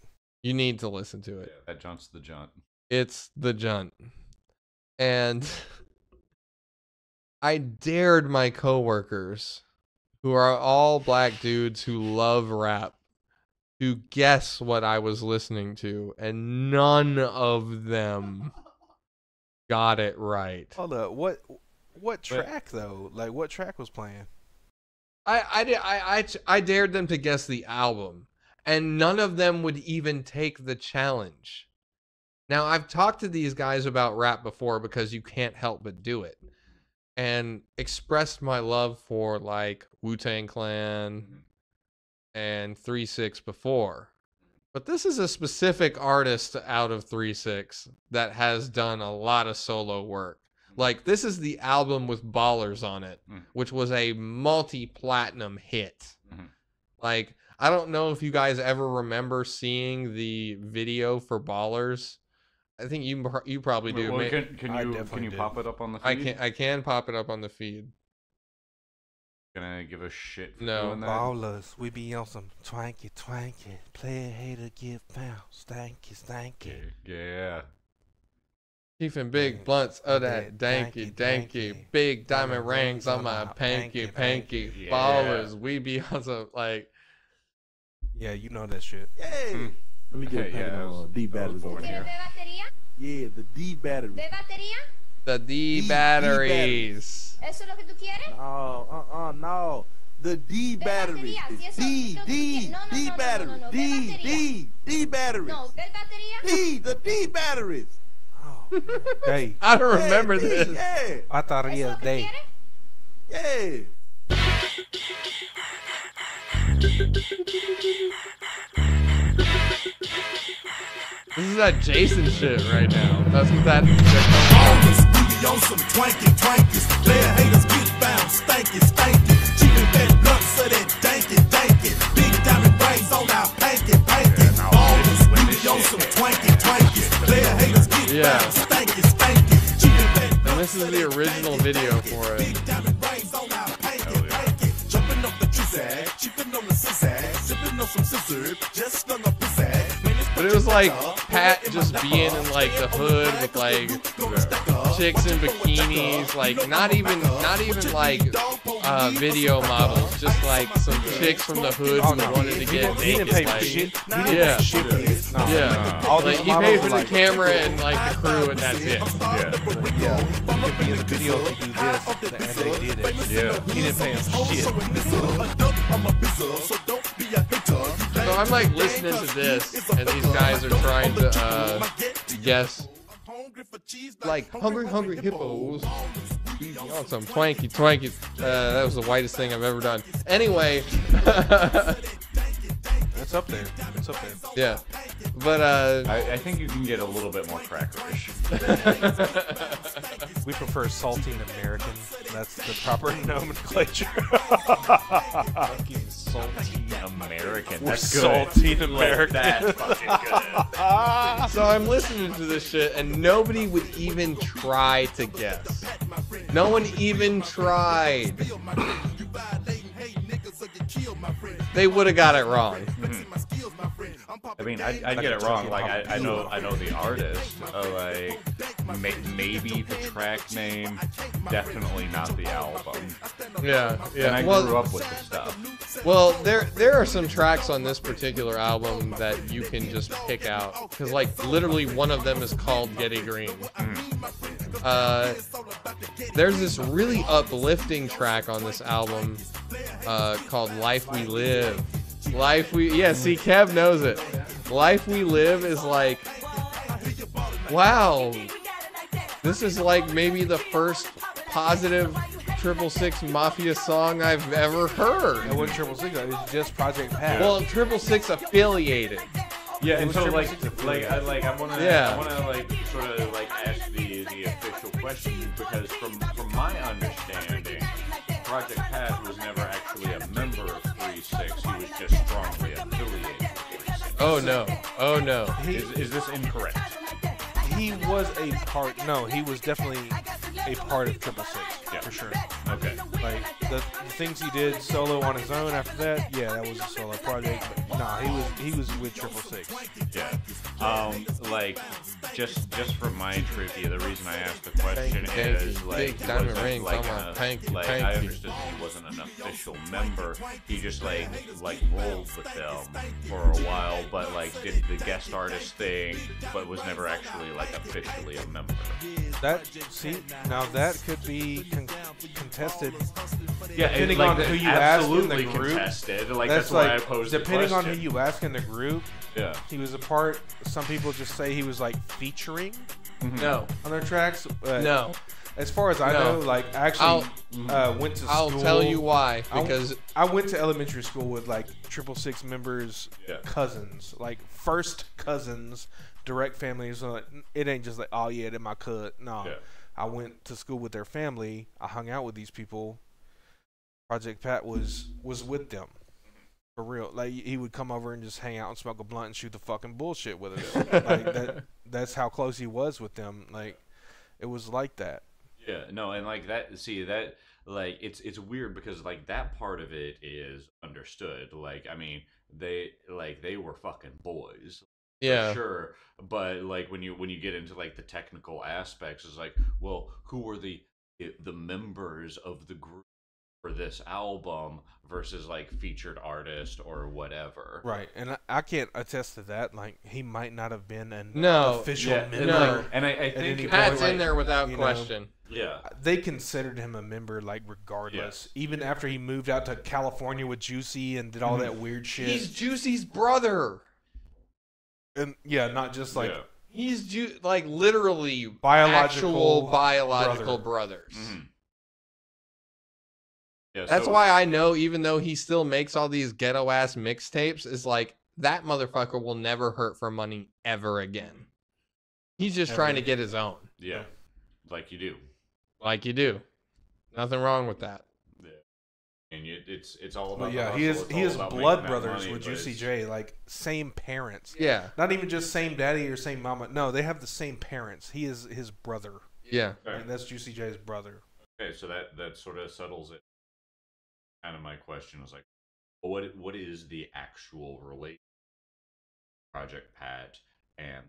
You need to listen to it. Yeah, that junt's the junt. It's the junt. And I dared my coworkers, who are all black dudes who love rap, to guess what I was listening to, and none of them got it right. Hold up, what track though? Like, what track was playing? I dared them to guess the album, and none of them would even take the challenge. Now, I've talked to these guys about rap before because you can't help but do it, and expressed my love for like Wu-Tang Clan and 3-6 before. But this is a specific artist out of 3-6 that has done a lot of solo work. Like, this is the album with Ballers on it, which was a multi-platinum hit. Like, I don't know if you guys ever remember seeing the video for Ballers. I think you probably do. Well, can you pop it up on the feed? I can pop it up on the feed. Gonna give a shit for No. doing that? Ballers, we be on some twanky, player hater get found, stanky. Yeah. Keeping big blunts of that danky. Big diamond rings on my panky. Yeah. Ballers, we be on some, like... Yeah, you know that shit. Hey! Let me get a packet of D batteries over here. Yeah, the D batteries. ¿De batería? The D batteries. ¿Eso es lo que tú quieres? No, no. The D batteries. D batteries. D batteries. No, ¿de batería? The D batteries. Oh, Hey, I don't remember this. Yeah, Batería ¿Eso es lo que Day. quieres? yeah. This is that Jason shit right now. That's what that... Always we be on some twankies. Player haters get found, stanky. Cheapin' that blunt, so that danky. Big diamond rings on our panky. Always we be on some twankies. Player haters get found, stanky. Cheapin' that blunt, And this is the original video for it. big diamond rings on our panky. Jumping off the tree, cheapin' on the scissor, sippin' on some scissor, just slung up his ass. But it was like Pat just being in like the hood with like chicks in bikinis, like not even like video models, just like some chicks from the hood who wanted to get He didn't naked. pay for Like, shit. He didn't yeah. pay shit for this. No. yeah, All like these he models paid for were the like, camera and like the crew, and that's it. Yeah, you could be in the video to do this, and they did it. Yeah. He didn't pay him shit. So I'm like listening to this, and these guys are trying to guess, like hungry hippos. We on some twanky. That was the whitest thing I've ever done. Anyway, It's up there. yeah, but I think you can get a little bit more crackerish. We prefer saltine American. That's the proper nomenclature. Fucking saltine American. We're That's good. saltine American. That's fucking good. so I'm listening to this shit, and nobody would even try to guess. No one even tried. They would have got it wrong. I mean, I'd get it wrong. Like, I know the artist. Like, maybe the track name. Definitely not the album. Yeah. And I grew up with the stuff. Well, there are some tracks on this particular album that you can just pick out, because like literally one of them is called Getty Green. There's this really uplifting track on this album called Life We Live. See, Kev knows it. Life We Live is like, wow, this is like maybe the first positive 666 Mafia song I've ever heard. It wasn't 666. It was just Project Pat. Well, 666 affiliated. Yeah, and was so triple like, six. I wanna, Yeah. I wanna like sort of like ask the official question, because from my understanding, Project Pat was never actually a member of 3-6. He was just strongly affiliated with 3-6. Oh no. Oh no. Is this incorrect? He was a part. No, he was definitely a part of 666. Yeah. For sure. Okay. Like the things he did solo on his own after that, yeah, that was a solo project. But nah, he was with 666. Yeah. Like just for my trivia, the reason I asked the question Thank you. is like Big he diamond wasn't rings like on my pinky, I pinky. understood that he wasn't an official member. He just like rolled with them for a while, but like did the guest artist thing, but was never actually like officially a member. Now that could be contested. Yeah, Depending like, on who you ask in the absolutely group. contested. Like that's why I posed the depending on who question. you ask in the group. Yeah. He was a part. Some people just say he was like featuring No. on their tracks. No. As far as I No. know, like I actually went to school. I'll tell you why. I- Because I went to elementary school with like 666 members, Yeah. cousins, like first cousins, direct families. So like, it ain't just like, oh yeah, they're my cut. No, Yeah. I went to school with their family. I hung out with these people. Project Pat was with them. For real. Like he would come over and just hang out and smoke a blunt and shoot the fucking bullshit with us. Like that's how close he was with them. Like it was like that. Yeah, no, and like that. See that, like it's weird because like that part of it is understood. Like I mean, they were fucking boys, yeah. for sure. But like when you get into like the technical aspects, it's like, well, who were the members of the group for this album versus like featured artist or whatever. Right, and I can't attest to that. Like he might not have been an No, official Yeah, member. No. and I any think point, Pat's like, in there without you know, question. yeah. They considered him a member, like regardless. Even after he moved out to California with Juicy and did all that weird shit. He's Juicy's brother. And yeah, not just like Yeah. He's like literally Biological actual biological brother. brothers. Mhm. Yeah, That's so- why I know, even though he still makes all these ghetto ass mixtapes, is like that motherfucker will never hurt for money ever again. He's just Ever. trying to get his own, Yeah, like you do. like you do. Nothing wrong with that. Yeah. And it's all about. But yeah, the he is hustle, he it's is all about blood making that brothers money, with but Juicy it's- J, like same parents. Yeah, Not even just same daddy or same mama. No, they have the same parents. He is his brother. yeah. Okay. And that's Juicy J's brother. Okay, so that sort of settles it. Kind of my question was like, what is the actual relation Project Pat and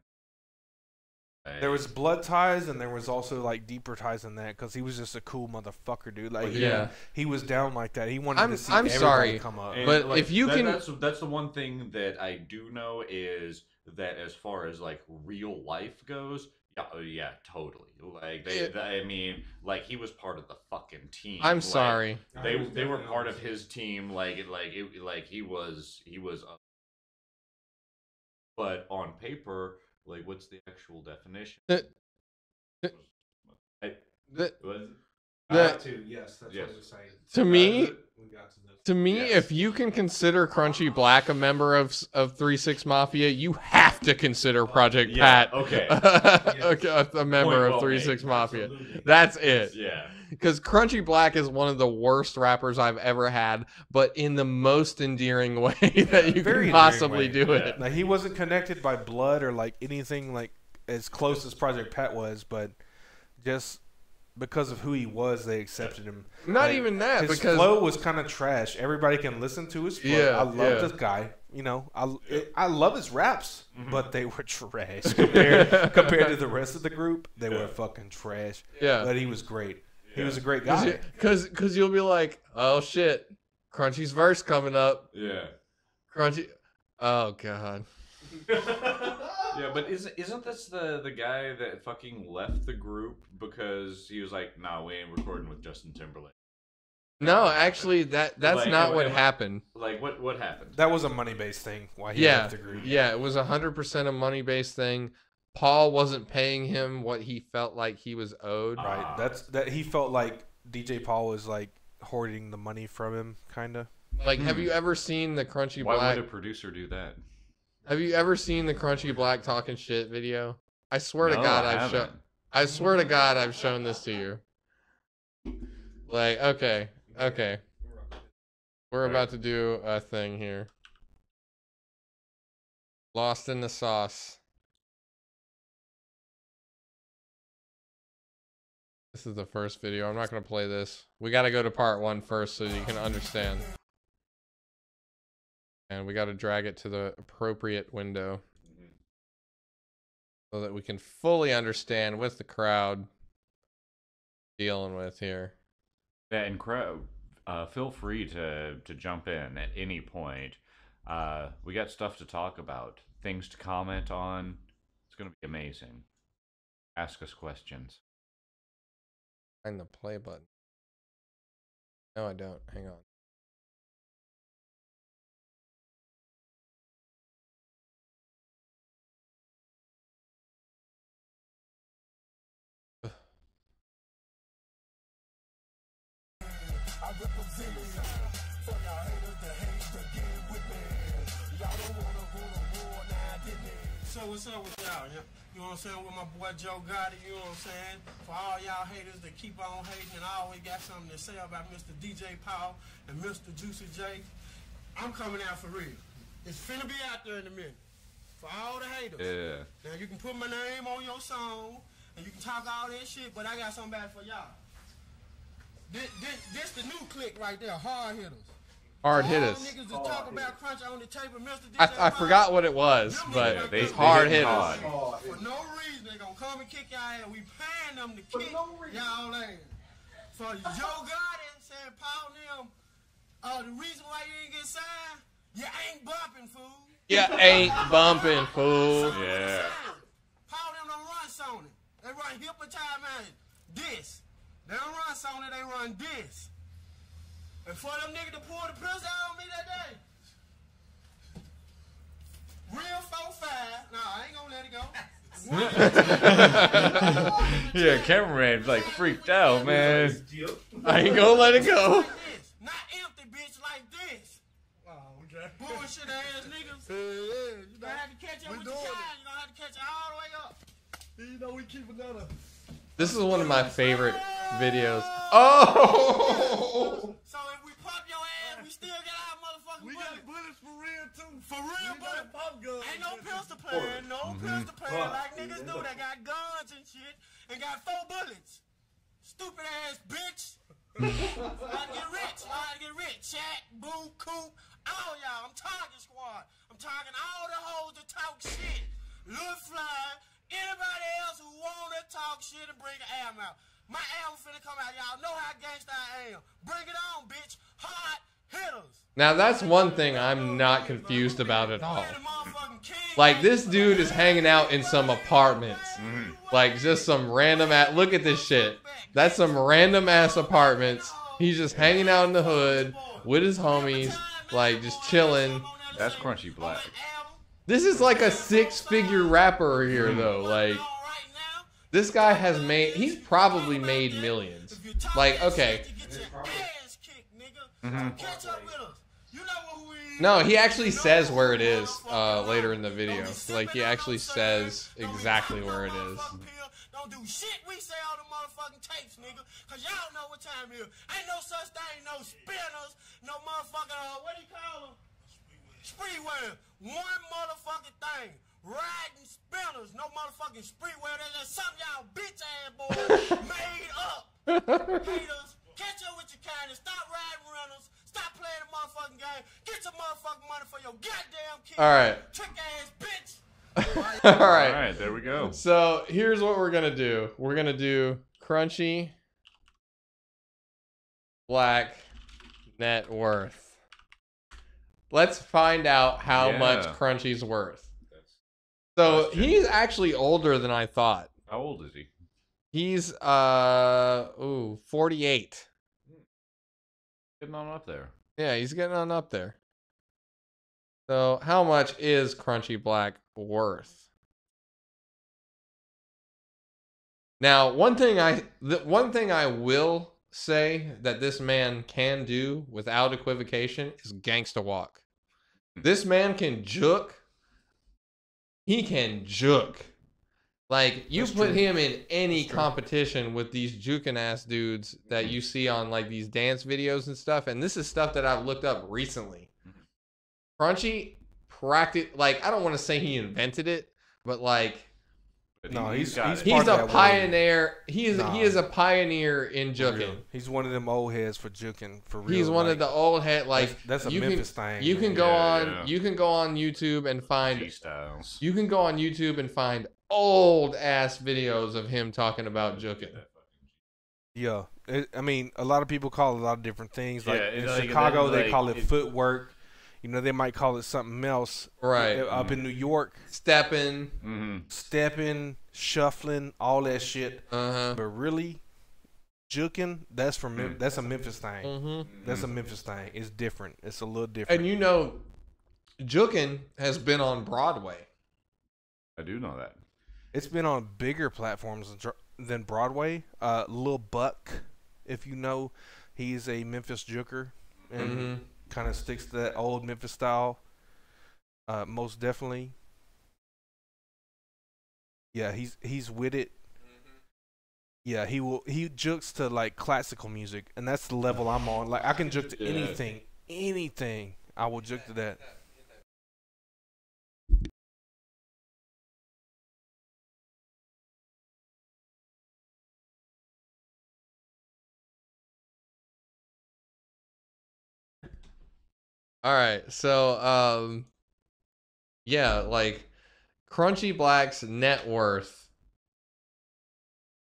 There was blood ties, and there was also like deeper ties than that because he was just a cool motherfucker, dude. Like, Yeah. he was down like that. He wanted I'm- to see I'm everybody sorry, come up. And, But like, if you can- that's the one thing that I do know is that as far as like real life goes, yeah, totally. Like I mean, like he was part of the fucking team. I'm Like, sorry. They were part of his team. Like he was. But on paper, like, what's the actual definition? The- I- The- was- Yes, that's Yes. what we're saying. To me, We got to this. To me, Yes. if you can consider Crunchy Black a member of 3-6 Mafia, you have to consider Project Yeah, Pat okay. a member Point of well 3-6 made. Mafia. Absolutely. That's it. Yeah. Because Crunchy Black is one of the worst rappers I've ever had, but in the most endearing way that you Very can possibly endearing do way, it. Now, he wasn't connected by blood or like anything like as close as Project Pat was, but just because of who he was, they accepted him. Not Like, even that, his because flow was kind of trash. Everybody can listen to his flow. Yeah, I love yeah. this guy. You know, I love his raps, but they were trash compared to the rest of the group. They were fucking trash. yeah, But he was great. He was a great guy. because you'll be like, oh shit, Crunchy's verse coming up. Yeah. Crunchy, oh god. Yeah, but isn't this the guy that fucking left the group because he was like, nah, we ain't recording with Justin Timberlake? No, actually, that's Like, not what am I- happened. Like, what happened? That was a money-based thing. Why he Yeah, left the group. yeah, it was 100% a money-based thing. Paul wasn't paying him what he felt like he was owed. Right. That he felt like DJ Paul was like hoarding the money from him, kind of. Like, have you ever seen the Crunchy Why Black? would a producer do that? Have you ever seen the Crunchy Black talking shit video? I swear to No, God, I I've shown. haven't. I swear to God, I've shown this to you. Like, okay, Okay. We're about to do a thing here. Lost in the sauce. This is the first video. I'm not going to play this. We got to go to part 1 first so you can understand. And we got to drag it to the appropriate window so that we can fully understand what the crowd dealing with here. Yeah, and feel free to jump in at any point. We got stuff to talk about, things to comment on. It's going to be amazing. Ask us questions. Find the play button. No, I don't. Hang on. I represent it. For y'all haters to hate to get with me. Y'all don't wanna go to war now, did me? So what's up with y'all? You know what I'm saying? With my boy Joe Gotti, you know what I'm saying? For all y'all haters that keep on hating, and I always got something to say about Mr. DJ Powell and Mr. Juicy J. I'm coming out for real. It's finna be out there in a minute. For all the haters. Yeah. Now you can put my name on your song, and you can talk all that shit, but I got something bad for y'all. This the new click right there, hard hitters. Hard hitters. Niggas that talk about crunch on the table, Mr. I forgot what it was, but they it's hard hit hitters. hard. For no reason, they gonna come and kick y'all ass. We paying them to kick y'all ass. For Joe Gotti saying, Paul them, the reason why you ain't get signed, you ain't bumping, fool. You ain't bumping, fool. Yeah. Paul them don't run Sony. They run hypnotize man. This. They don't run Sony, they run this. And for them niggas to pull the pistol out on me that day. Real 4-5. Nah, I ain't gonna let it go. Yeah, cameraman like freaked out, man. I ain't gonna let it go. Like this. Not empty, bitch, like this. Oh, okay. Bullshit ass niggas. You gonna have to catch up with the guy. You gonna have to catch it all the way up. You know we keep another. This is one of my favorite videos. Oh! So if we pop your ass, we still got our motherfucking bullets. We got bullets for real too. For real, but pop guns. Ain't no pistol playing, pistol playing like niggas do. They got guns and shit and got 4 bullets. Stupid ass bitch. I get rich. Shaq, Boo, Coop, all y'all. I'm talking squad. I'm talking all the hoes that talk shit. Lil Fly. Anybody else who wanna talk shit and bring an album out. My album finna come out, y'all know how gangsta I am. Bring it on, bitch. Hot hitters. Now that's one thing I'm not confused about at all. Like this dude is hanging out in some apartments. Like just some random look at this shit. That's some random ass apartments. He's just hanging out in the hood with his homies, like just chilling. That's Crunchy Black. This is like a 6-figure rapper here though. Like this guy has he's probably made millions. Like, okay. No, he actually says where it is later in the video. Like he actually says exactly where it is. Don't do shit we say all the motherfucking tapes, nigga. Cause y'all know what time it is. Ain't no such thing, no spinners, no motherfucking, what do you call them? Spreeware. One motherfucking thing. Riding spinners. No motherfucking spreeware. That's just something y'all bitch ass boys made up. Haters, catch up with your kind and stop riding runners. Stop playing the motherfucking game. Get your motherfucking money for your goddamn kids. Alright. Trick ass bitch. Alright. Alright, there we go. So here's what we're gonna do. We're gonna do Crunchy Black net worth. Let's find out how much Crunchy's worth. So he's actually older than I thought. How old is he? He's 48. Getting on up there. Yeah, he's getting on up there. So how much is Crunchy Black worth? Now, one thing I will say that this man can do without equivocation is gangsta walk. This man can juke. He can juke. Like, you That's put true. him in any That's true. competition with these juking ass dudes that you see on like these dance videos and stuff, and this is stuff that I've looked up recently. Crunchy like, I don't want to say he invented it, but like But No, he's he's got part it. he's of a that wave. pioneer. He is Nah. a pioneer in For real. juking. He's one of them old heads for juking for real. He's one like, of the old head like that's a you Memphis can, thing. You can man. go on Yeah. you can go on YouTube and find G-styles. you can go on YouTube and find old ass videos of him talking about juking. Yeah, I mean, a lot of people call it a lot of different things. Like Yeah, in like, Chicago, then, they like, call it it- footwork. You know, they might call it something else. Right. Up in New York, Stepping. Mm-hmm. stepping, shuffling, all that shit. Uh-huh. But really, juking, that's that's a Memphis thing. Mm-hmm. That's a Memphis thing. It's different. It's a little different. And you know, juking has been on Broadway. I do know that. It's been on bigger platforms than Broadway. Lil Buck, if you know, he's a Memphis juker and Mm-hmm. kind of sticks to that old Memphis style. Most definitely. Yeah, he's with it. Yeah, he jukes to like classical music, and that's the level I'm on. Like I can juke to Yeah. anything. I will juke to that. All right. So, yeah, like Crunchy Black's net worth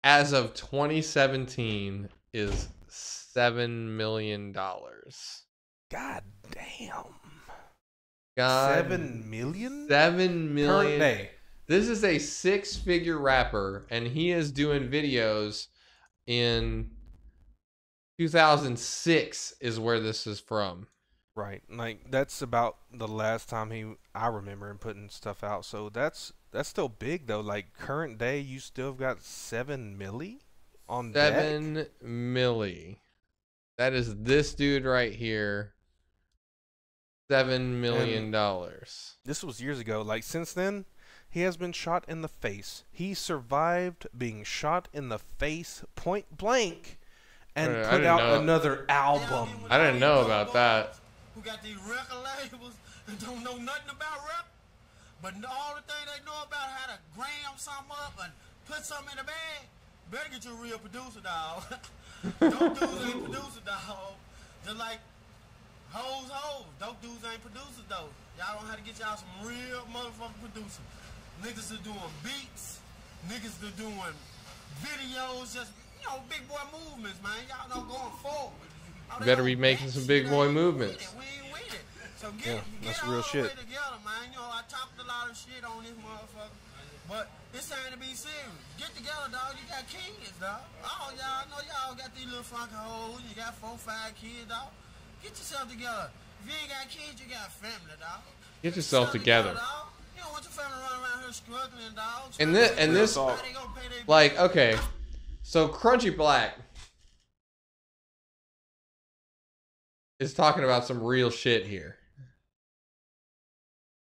as of 2017 is $7 million. God damn. God, 7 million? 7 million. Current day. This is a 6-figure rapper, and he is doing videos in 2006 is where this is from. Right. Like that's about the last time I remember him putting stuff out. So that's still big though. Like current day you still got 7 milli on deck. 7 milli. That is this dude right here. $7 million. This was years ago. Like since then, he has been shot in the face. He survived being shot in the face point blank and I put didn't out know. another album. I didn't know about that. Who got these record labels and don't know nothing about rap, but all the thing they know about how to gram something up and put something in a bag. Better get you a real producer, dog. Dope dudes ain't producer, dog. Just like hoes. Dope dudes ain't producers, though. Y'all don't have to get y'all some real motherfucking producers. Niggas are doing beats. Niggas are doing videos. Just, big boy movements, man. Y'all know going forward. Better be making some big boy movements. We ain't with it. So Yeah, get that's all real the shit. way together, man. I talked a lot of shit on this motherfucker. But it's time to be serious. Get together, dog. You got kids, dog. Oh, y'all know y'all got these little funky hoes. You got 4, 5 kids, dog. Get yourself together. If you ain't got kids, you got family, dog. Get yourself together. Dog. You don't want your family running around here struggling, dog. And this, How they gonna pay their like, okay, so Crunchy Black is talking about some real shit here.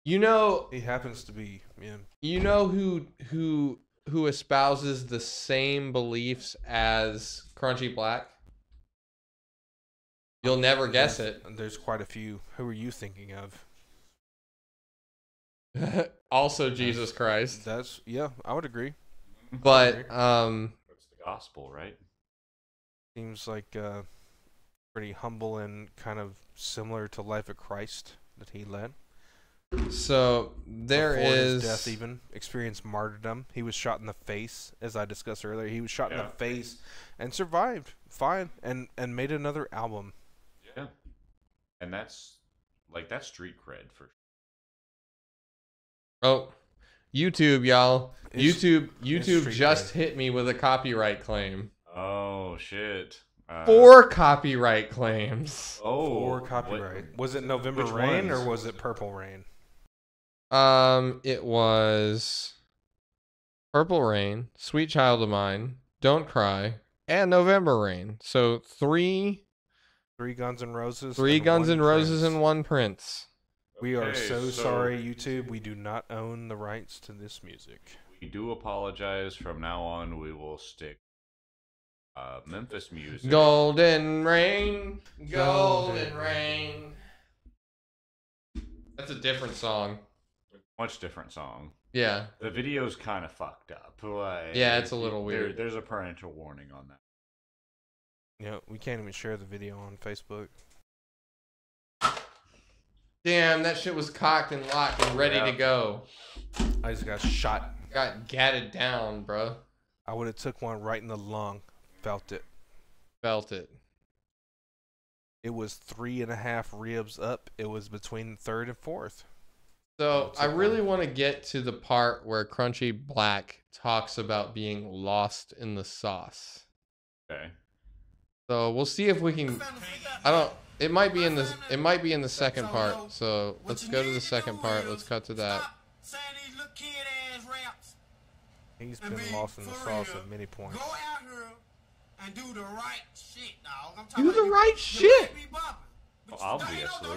You know He happens to be, yeah. You know who espouses the same beliefs as Crunchy Black? You'll never guess it. There's quite a few. Who are you thinking of? Also Jesus Christ. That's yeah, I would agree. But It's the gospel, right? Seems like pretty humble and kind of similar to Life of Christ that he led. so there Before his is death even experienced martyrdom. He was shot in the face, as I discussed earlier. He was shot in the face and survived fine and made another album. Yeah. And that's street cred for Oh, YouTube, y'all. It's- YouTube street just cred. hit me with a copyright claim. Oh shit. 4 copyright claims. Oh, For copyright. Was it November which Rain ones? or was it Purple Rain? It was Purple Rain, Sweet Child of Mine, Don't Cry, and November Rain. So 3 Guns N' Roses. 3 and Guns one N' Roses Prince. and 1 Prince. We are Okay, so sorry, YouTube. We do not own the rights to this music. We We do apologize. From now on, we will stick Memphis music. Golden rain, golden rain. That's a different song. Much different song. Yeah. The video's kind of fucked up. Like, Yeah, it's a little weird. There's a parental warning on that. Yeah, we can't even share the video on Facebook. Damn, that shit was cocked and locked and ready to go. I just got shot. Got gatted down, bro. I would have took one right in the lung. Felt it. Felt it. It was 3.5 ribs up. It was between the third and fourth. So I really want to get to the part where Crunchy Black talks about being lost in the sauce. Okay. So we'll see if we can. It might be in the second part. So let's go to the second part. Let's cut to that. He's been lost in the sauce at many points. Go out here and do the right shit, dog. Do the right shit. Well, obviously.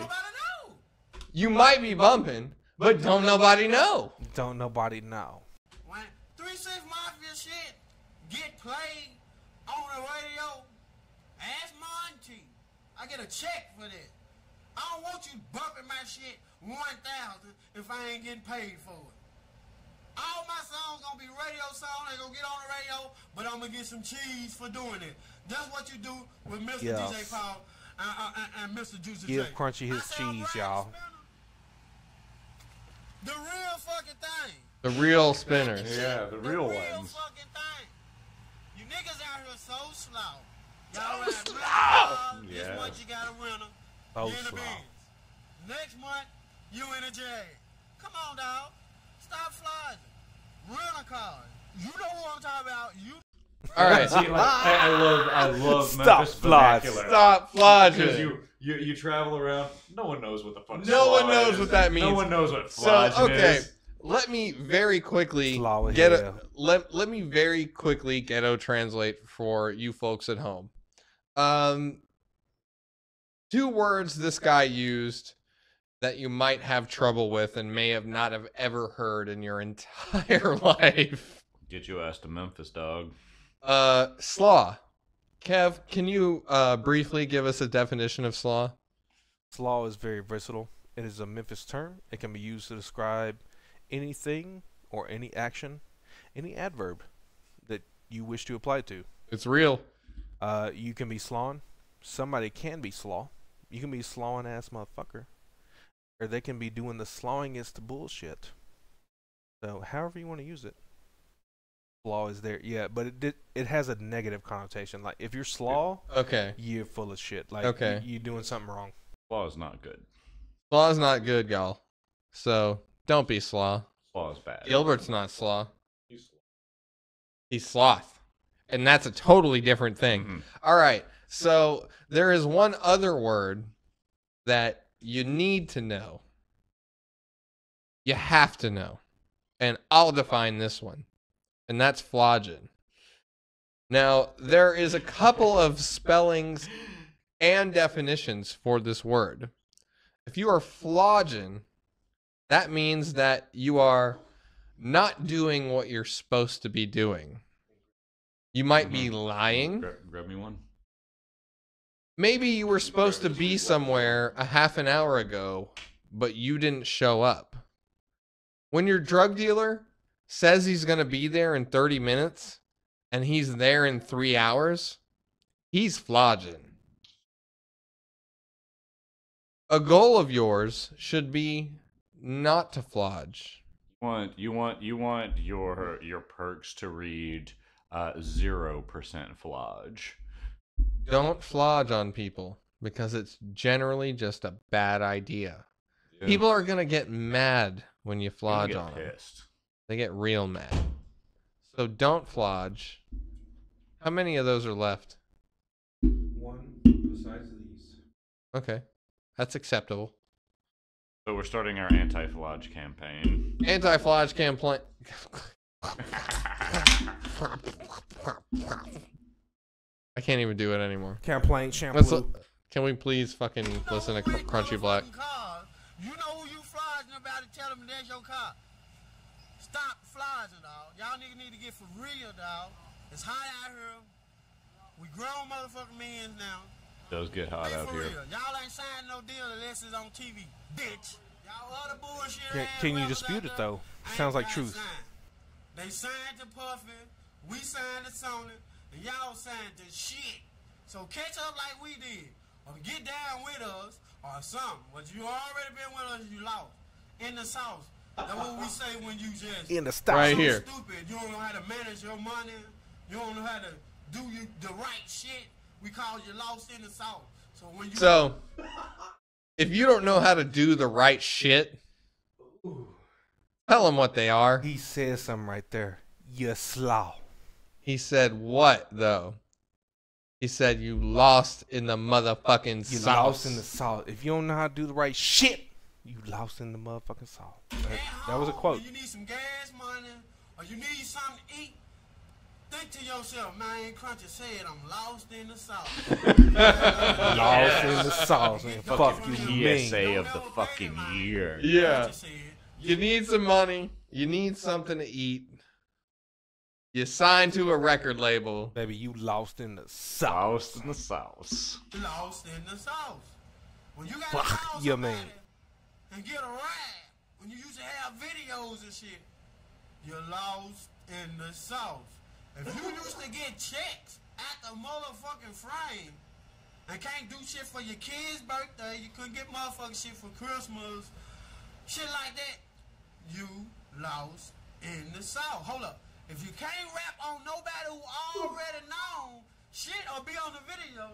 You might be bumping, but don't nobody know. Don't nobody know. When 3 6 Mafia shit get played on the radio, ask my auntie. I get a check for that. I don't want you bumping my shit 1,000 if I ain't getting paid for it. All my songs gonna be radio songs. They gonna get on the radio, but I'm gonna get some cheese for doing it. That's what you do with Mr. DJ Paul and Mr. Juicy J. Give Crunchy his cheese, y'all. The real fucking thing. The real spinners. Yeah, the real real ones. fucking thing. You niggas out here so slow. Y'all So slow. Yeah. This month you got a winner. So You in the slow. Benz. Next month you in a Jag. Come on, dog. Stop flogging. Rent a car. You know what I'm talking about. You. All right. See, like, I love Stop Memphis flogging. vernacular. Stop Because flogging. you travel around, no one knows what the fuck. No one slod knows is. what that means. No one knows what So flogging okay, is. let me very quickly Slaw get here. let me very quickly ghetto translate for you folks at home. 2 words this guy used that you might have trouble with and may have not have ever heard in your entire life. Get your ass to Memphis, dog. Slaw. Kev, can you briefly give us a definition of slaw? Slaw is very versatile. It is a Memphis term. It can be used to describe anything or any action, any adverb that you wish to apply to. It's real. You can be slawing. Somebody can be slaw. You can be slawing ass motherfucker. Or they can be doing the slawingest bullshit. So however you want to use it. Slaw is there. Yeah, but it has a negative connotation. Like if you're slaw, Okay. you're full of shit. Like Okay. you're doing something wrong. Slaw is not good. Slaw is not good, y'all. So don't be slaw. Slaw is bad. Gilbert's not slaw. He's sloth. And that's a totally different thing. Mhm. All right. So there is one other word that you need to know. You have to know. And I'll define this one. And that's flogging. Now, there is a couple of spellings and definitions for this word. If you are flogging, that means that you are not doing what you're supposed to be doing. You might be lying. Grab me one. Maybe you were supposed to be somewhere a half an hour ago, but you didn't show up. When your drug dealer says he's going to be there in 30 minutes and he's there in 3 hours, he's flogging. A goal of yours should be not to flodge. You want your perks to read 0% flodge. Don't flodge on people because it's generally just a bad idea. Yeah. People are going to get mad when you You're gonna flodge get on them. pissed. They get real mad. So don't flodge. How many of those are left? One besides these. Okay. That's acceptable. So we're starting our anti-flodge campaign. Anti-flodge campaign. I can't even do it anymore. Complaint Let's, shampoo. can we please fucking listen to Crunchy Black? You know who you flogging about to tell them that's your car. Stop flies, dog. Y'all niggas need to get for real, dog. It's hot out here. We grown motherfucking men now. Does get hot out here. Real. Y'all ain't signing no deal unless it's on TV, bitch. Y'all other bullshit. Can you dispute it though? Sounds like truth. They signed to Puffy, we signed to Sony, and y'all signed to shit. So catch up like we did, or get down with us, or something. But you already been with us, you lost. In the sauce. That's what we say when you just in the stock. Right here. Stupid. You don't know how to manage your money. You don't know how to do the right shit. We call you lost in the sauce. So when you if you don't know how to do the right shit, tell them what they are. He said something right there. You slaw. He said what though? He said you lost in the motherfucking sauce. You lost in the sauce. If you don't know how to do the right shit, you lost in the motherfucking sauce. That was a quote. You need some gas money, or you need something to eat. Think to yourself, man, Crunchy said I'm lost in the sauce. Lost in the sauce. Man. Fuck you, PSA of the fucking year. Yeah. You need some money. You need something to eat. You signed to a record label. Baby, you lost in the sauce. Lost in the sauce. Lost in the sauce. When you got Fuck to call you, somebody man. and get a ride, when you used to have videos and shit, you're lost in the sauce. If you used to get checks at the motherfucking frame and can't do shit for your kid's birthday, you couldn't get motherfucking shit for Christmas, shit like that, you lost in the sauce. Hold up. If you can't rap on nobody who already know shit or be on the video,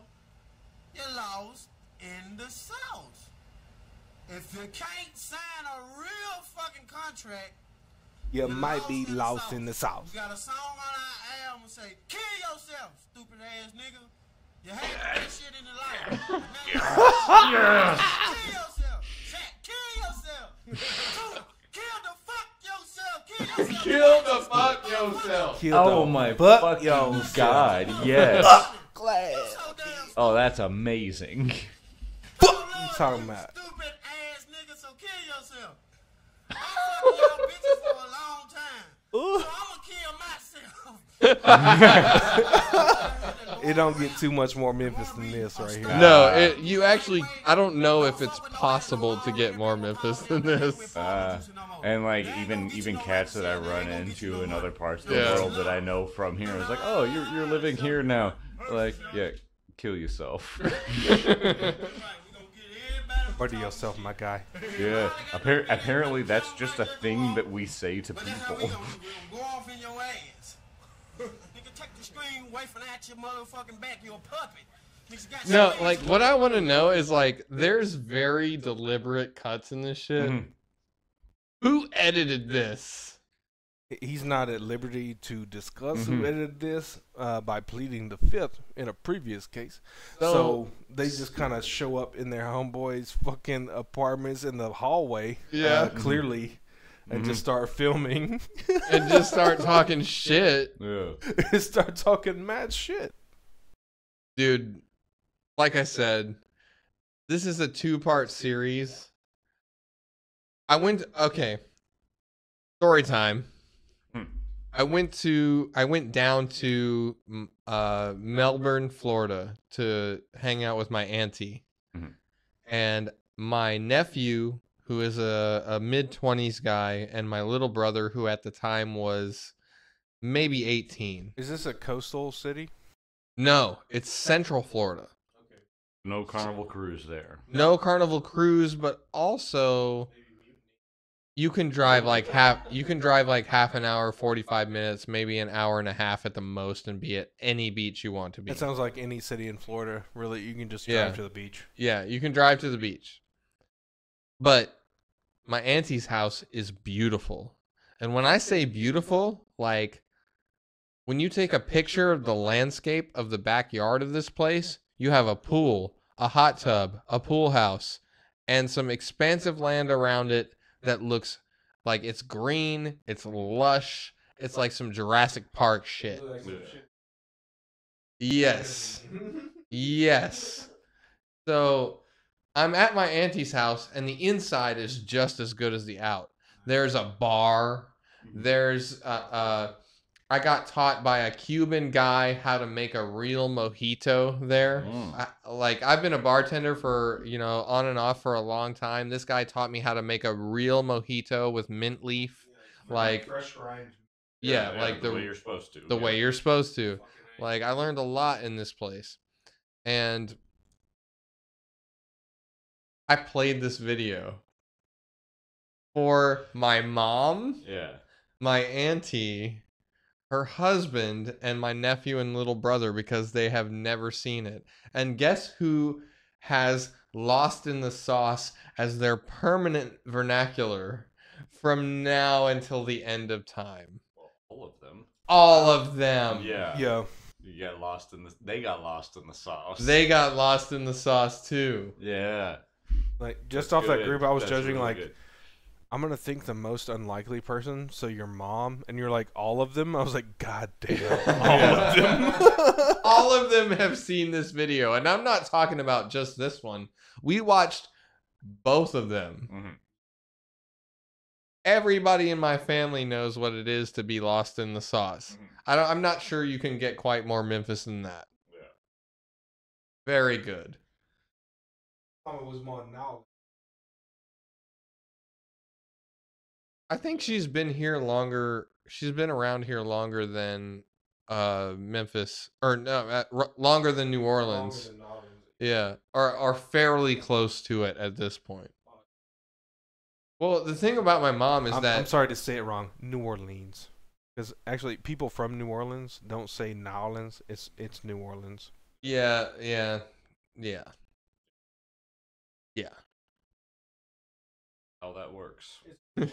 you're lost in the sauce. If you can't sign a real fucking contract, you might be lost in the sauce. We got a song on our album say, kill yourself, stupid ass nigga. You had that shit in the life. Yes. Kill yourself. Kill yourself. Kill the fuck yourself. Kill the fuck yourself. Oh my fucking god, yes. Glad. Oh, that's amazing. What you talking about? Stupid ass nigga, so kill yourself. I'm fucking y'all bitches for a long time. Ooh. So I'ma kill myself. It don't get too much more Memphis than this right here. No, you actually, I don't know if it's possible to get more Memphis than this. And like even cats that I run into in other parts of the world that I know from here is like, oh, you're living here now. Like, yeah, kill yourself. Murder yourself, my guy. Yeah, apparently that's just a thing that we say to people. Go off in your ass. Nigga, take the screen away from that your motherfucking back. You're a puppet. No, like what I want to know is like, there's very deliberate cuts in this shit. Mm-hmm. Who edited this? He's not at liberty to discuss who edited this by pleading the fifth in a previous case. So they just kind of show up in their homeboys' fucking apartments in the hallway, clearly, and just start filming. And just start talking shit. Yeah. Start talking mad shit. Dude, like I said, this is a 2-part series. Okay. Story time. I went down to Melbourne, Florida to hang out with my auntie. And my nephew, who is a mid-20s guy, and my little brother, who at the time was maybe 18. Is this a coastal city? No, it's Central Florida. No Carnival cruise there. No Carnival cruise, but also you can drive like half an hour, 45 minutes, maybe an hour and a half at the most, and be at any beach you want to be. It sounds like any city in Florida. Really, you can just drive to the beach. Yeah, you can drive to the beach. But my auntie's house is beautiful. And when I say beautiful, like when you take a picture of the landscape of the backyard of this place, you have a pool, a hot tub, a pool house, and some expansive land around it that looks like it's green, it's lush, it's like some Jurassic Park shit. Yes. Yes. So I'm at my auntie's house, and the inside is just as good as the out. There's a bar. There's I got taught by a Cuban guy how to make a real mojito there. I've been a bartender for, on and off for a long time. This guy taught me how to make a real mojito with mint leaf. Like fresh grind. yeah, like the way you're supposed to. The way you're supposed to. Like I learned a lot in this place. And I played this video for my mom, my auntie, her husband, and my nephew and little brother because they have never seen it. And guess who has Lost in the Sauce as their permanent vernacular from now until the end of time? Well, all of them. All of them. Yeah. Yeah. You got lost in the. They got lost in the sauce. They got lost in the sauce too. Yeah. Like just off that group, I was judging really like. Good. I'm gonna think the most unlikely person, so your mom, and you're like all of them. I was like, God damn, all of them. All of them have seen this video, and I'm not talking about just this one. We watched both of them. Mm-hmm. Everybody in my family knows what it is to be lost in the sauce. Mm-hmm. I'm not sure you can get quite more Memphis than that. Yeah. Very good. It was more now. I think she's been here longer. She's been around here longer than Memphis, or no, longer than New Orleans. Yeah, or fairly close to it at this point. Well, the thing about my mom is that I'm sorry to say it wrong. New Orleans, because actually people from New Orleans don't say Nowlands. It's New Orleans. Yeah. How that works. If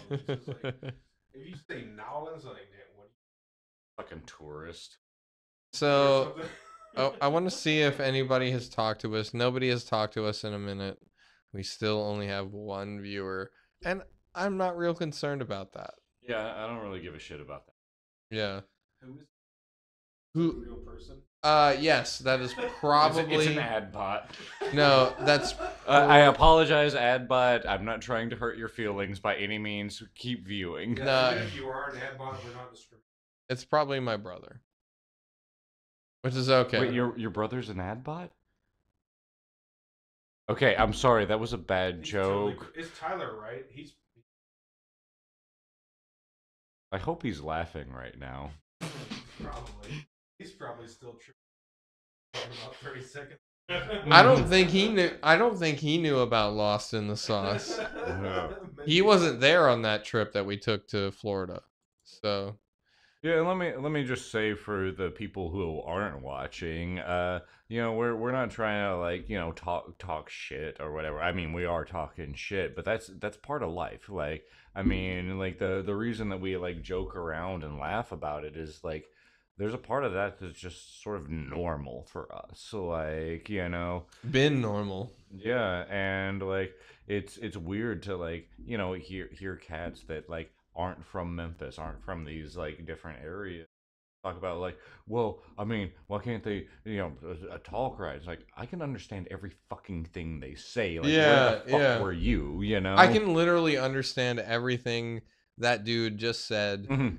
you say Nowlands, like what? Fucking tourist. So, I want to see if anybody has talked to us. Nobody has talked to us in a minute. We still only have one viewer, and I'm not real concerned about that. Yeah, I don't really give a shit about that. Yeah. Who? Real person? Yes, that is probably. It's an ad bot. No, that's. I apologize, ad bot. I'm not trying to hurt your feelings by any means. Keep viewing. No. If you are an ad bot, we're not discriminating. It's probably my brother, which is okay. Wait, your brother's an ad bot? Okay, I'm sorry. That was a bad joke. Totally, it's Tyler, right? I hope he's laughing right now. Probably. He's probably still true. About 30 seconds. I don't think he knew. I don't think he knew about Lost in the Sauce. No. He wasn't there on that trip that we took to Florida. So Yeah, let me just say for the people who aren't watching, we're not trying to talk shit or whatever. I mean, we are talking shit, but that's part of life. Like, I mean, like the reason that we like joke around and laugh about it is like there's a part of that that's just sort of normal for us. So like, been normal. Yeah, and like it's weird to like, hear cats that like aren't from Memphis, aren't from these like different areas talk about like, well, I mean, why can't they, a talk right? It's like I can understand every fucking thing they say. Like, where the fuck were you? I can literally understand everything that dude just said. Mm-hmm.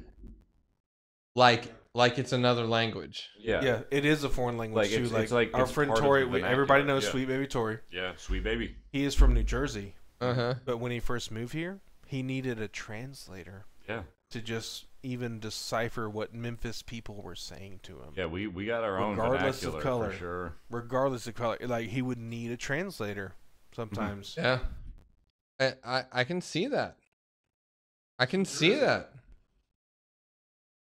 Like it's another language. Yeah, it is a foreign language too. It's like our friend Tori, everybody knows Sweet Baby Tori. Yeah, Sweet Baby. He is from New Jersey. But when he first moved here, he needed a translator. Yeah. To just even decipher what Memphis people were saying to him. Yeah, we got our own regardless vernacular of color. For sure. Regardless of color, like he would need a translator sometimes. Yeah. I can see that. I can see that.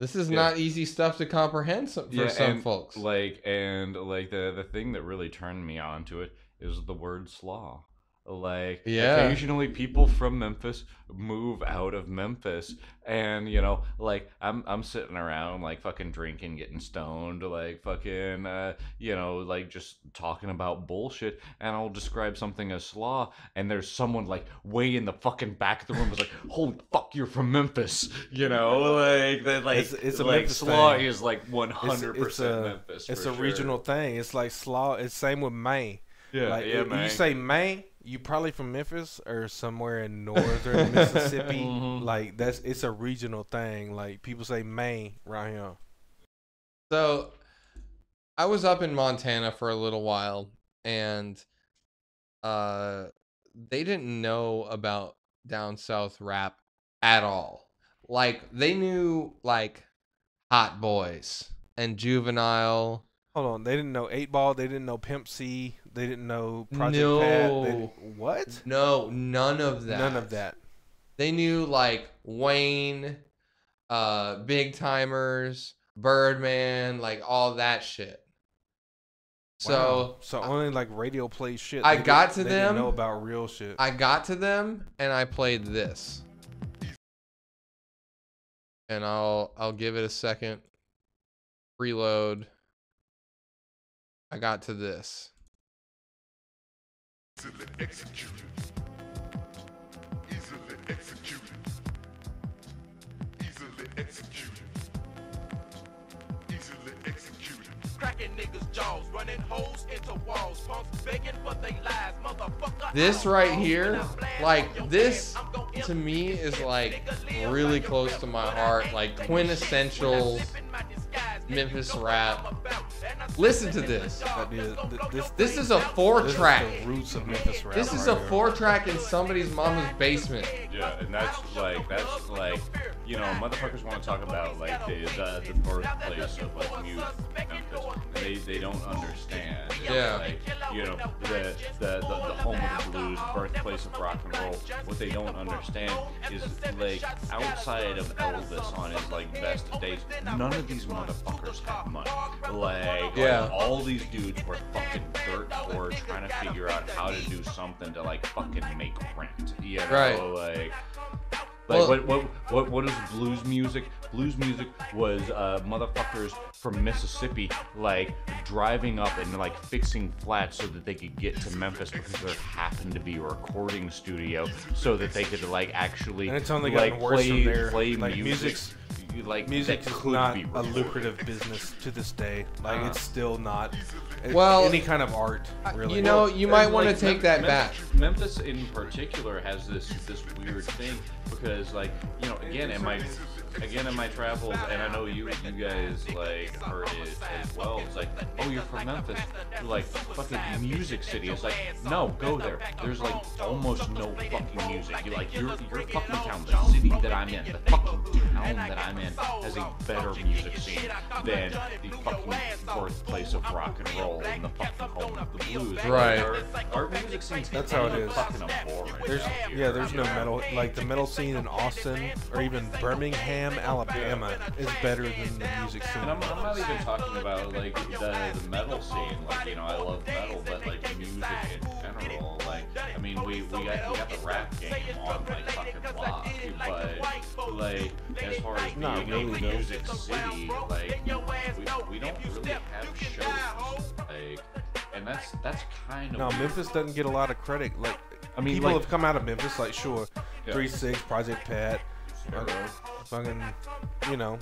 This is not easy stuff to comprehend for some folks. The thing that really turned me on to it is the word slaw. Like, occasionally people from Memphis move out of Memphis, and like I'm sitting around like fucking drinking, getting stoned, like fucking like just talking about bullshit, and I'll describe something as slaw, and there's someone like way in the fucking back of the room was like, holy fuck, you're from Memphis, like that, like it's a like Memphis slaw thing. is like 100% Memphis. It's for a sure. regional thing. It's like slaw. It's same with May. Yeah, like, yeah, if man. you say Maine, you probably from Memphis or somewhere in northern Mississippi. Like it's a regional thing. Like people say Maine around here. So I was up in Montana for a little while, and they didn't know about down south rap at all. Like they knew like Hot Boys and Juvenile. Hold on, they didn't know 8 Ball. They didn't know Pimp C. They didn't know Project Pat. What? No, none of that. None of that. They knew like Wayne, Big Timers, Birdman, like all that shit. Wow. So So only like radio play shit. I They got to they them. Didn't know about real shit. I got to them and I played this. And I'll give it a second. Reload. I got to this. Easily executed. Easily executed. Easily executed. Easily executed. Cracking niggas' jaws, running holes into walls, punks begging for they lives, motherfucker. This right here, like this to me is like really close to my heart, like quintessential Memphis rap. Listen to this. This is a 4-track. This is the roots of Memphis rap. This is right a here. 4-track in somebody's mama's basement. Yeah, and that's like, you know, motherfuckers want to talk about like the birthplace of like music, Memphis. They don't understand. Yeah. Like, you know, the home of the blues, birthplace of rock and roll. What they don't understand is like outside of Elvis on his like best of days, none of these motherfuckers had money. Like, Yeah. all these dudes were fucking dirt poor, trying to figure out how to do something to like fucking make rent. You know, Right. like Well- what is blues music? Blues music was motherfuckers from Mississippi like driving up and like fixing flats so that they could get to Memphis because there happened to be a recording studio so that they could like actually And it's only like gotten worse from there. play Like, music. Like Music that is could not be a recorded. lucrative business to this day. Like it's still not. Well, any kind of art, really. You know, you might And, want to like, take that back. Memphis in particular has this weird thing because, like, you know, again in my travels, and I know you guys like heard it as well. It's like, oh, you're from Memphis, you're like fucking Music City. It's like, no, go there. There's like almost no fucking music. You're like your fucking town, the city that I'm in, the fucking town that I'm in has a better music scene than the fucking birthplace of rock and roll and the fucking home of the blues. Right. Our music scene's That's how it kinda is. fucking boring. There's no metal. Like the metal scene in Austin or even Birmingham, Alabama is better than the music scene. And I'm not even talking about like the metal scene. Like, you know, I love metal, but like music in general. Like, I mean, we got the rap game on like fucking lock, but like as far as Not being really, a though. music city, like we don't really have shows. Like, and that's kind of No, weird. Memphis doesn't get a lot of credit. Like, I mean, people like- have come out of Memphis. Like, sure, Yeah. 3-6, Project Pat, fucking, you know,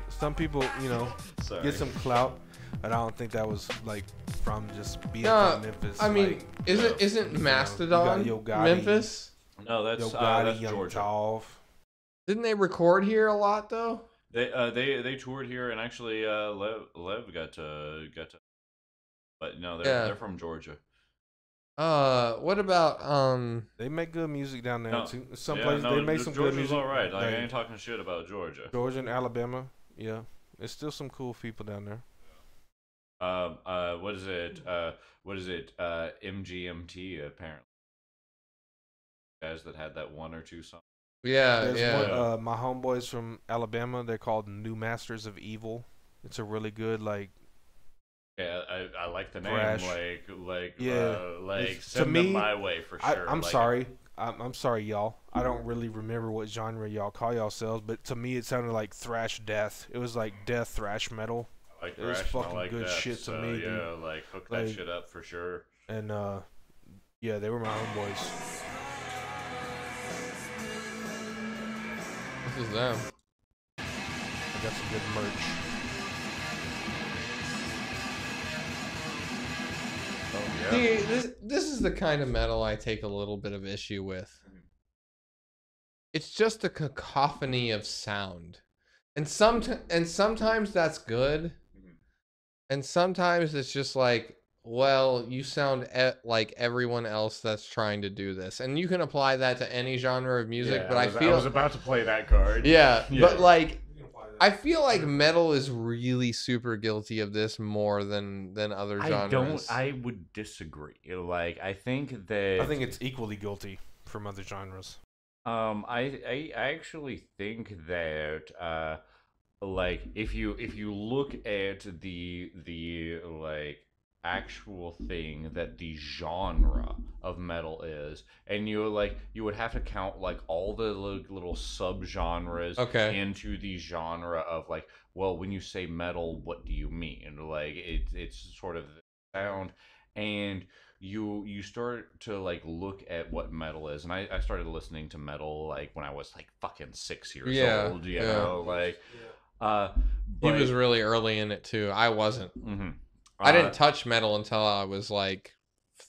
some people, you know, Sorry. get some clout, and I don't think that was like from just being No, from Memphis. I mean, like, isn't you Mastodon Yo Gotti, Memphis? No, Yo that's Gotti, Young Georgia. Dolph. Didn't they record here a lot though? They toured here, and actually Lev got to, but no, they're from Georgia. What about They make good music down there No. too. Some Yeah, places no, they make some Georgia's good music. all right. Like, I Like, ain't talking shit about Georgia. Georgia and Alabama, yeah, there's still some cool people down there. What is it? MGMT apparently. Guys that had that one or two songs. There's yeah. one, my homeboys from Alabama, they're called New Masters of Evil. It's a really good like. Yeah, I like the name. Thrash. Like It's- send to me, them my way for sure. I'm Like, sorry. I'm sorry, y'all. I don't really remember what genre y'all call yourselves, but to me it sounded like thrash death. It was like death thrash metal, I like it was thrash and I fucking like good that, shit to so, me, dude. Yeah, like hook that Like- shit up for sure. and yeah, they were my homeboys. This is them. I got some good merch. Oh, See, this is the kind of metal I take a little bit of issue with. It's just a cacophony of sound, and sometimes that's good, and sometimes it's just like, well, you sound like everyone else that's trying to do this, and you can apply that to any genre of music. Yeah, but I was about to play that card. yeah, Yeah. but like. I feel like metal is really super guilty of this more than other genres. I would disagree. Like, I think it's equally guilty from other genres. I actually think that like if you look at the like actual thing that the genre of metal is, and you would have to count like all the little subgenres into the genre of like, well, when you say metal, what do you mean? Like it's sort of the sound, and you start to like look at what metal is, and I started listening to metal like when I was like fucking 6 years old, you know, like he was really early in it too. I wasn't. I didn't touch metal until I was like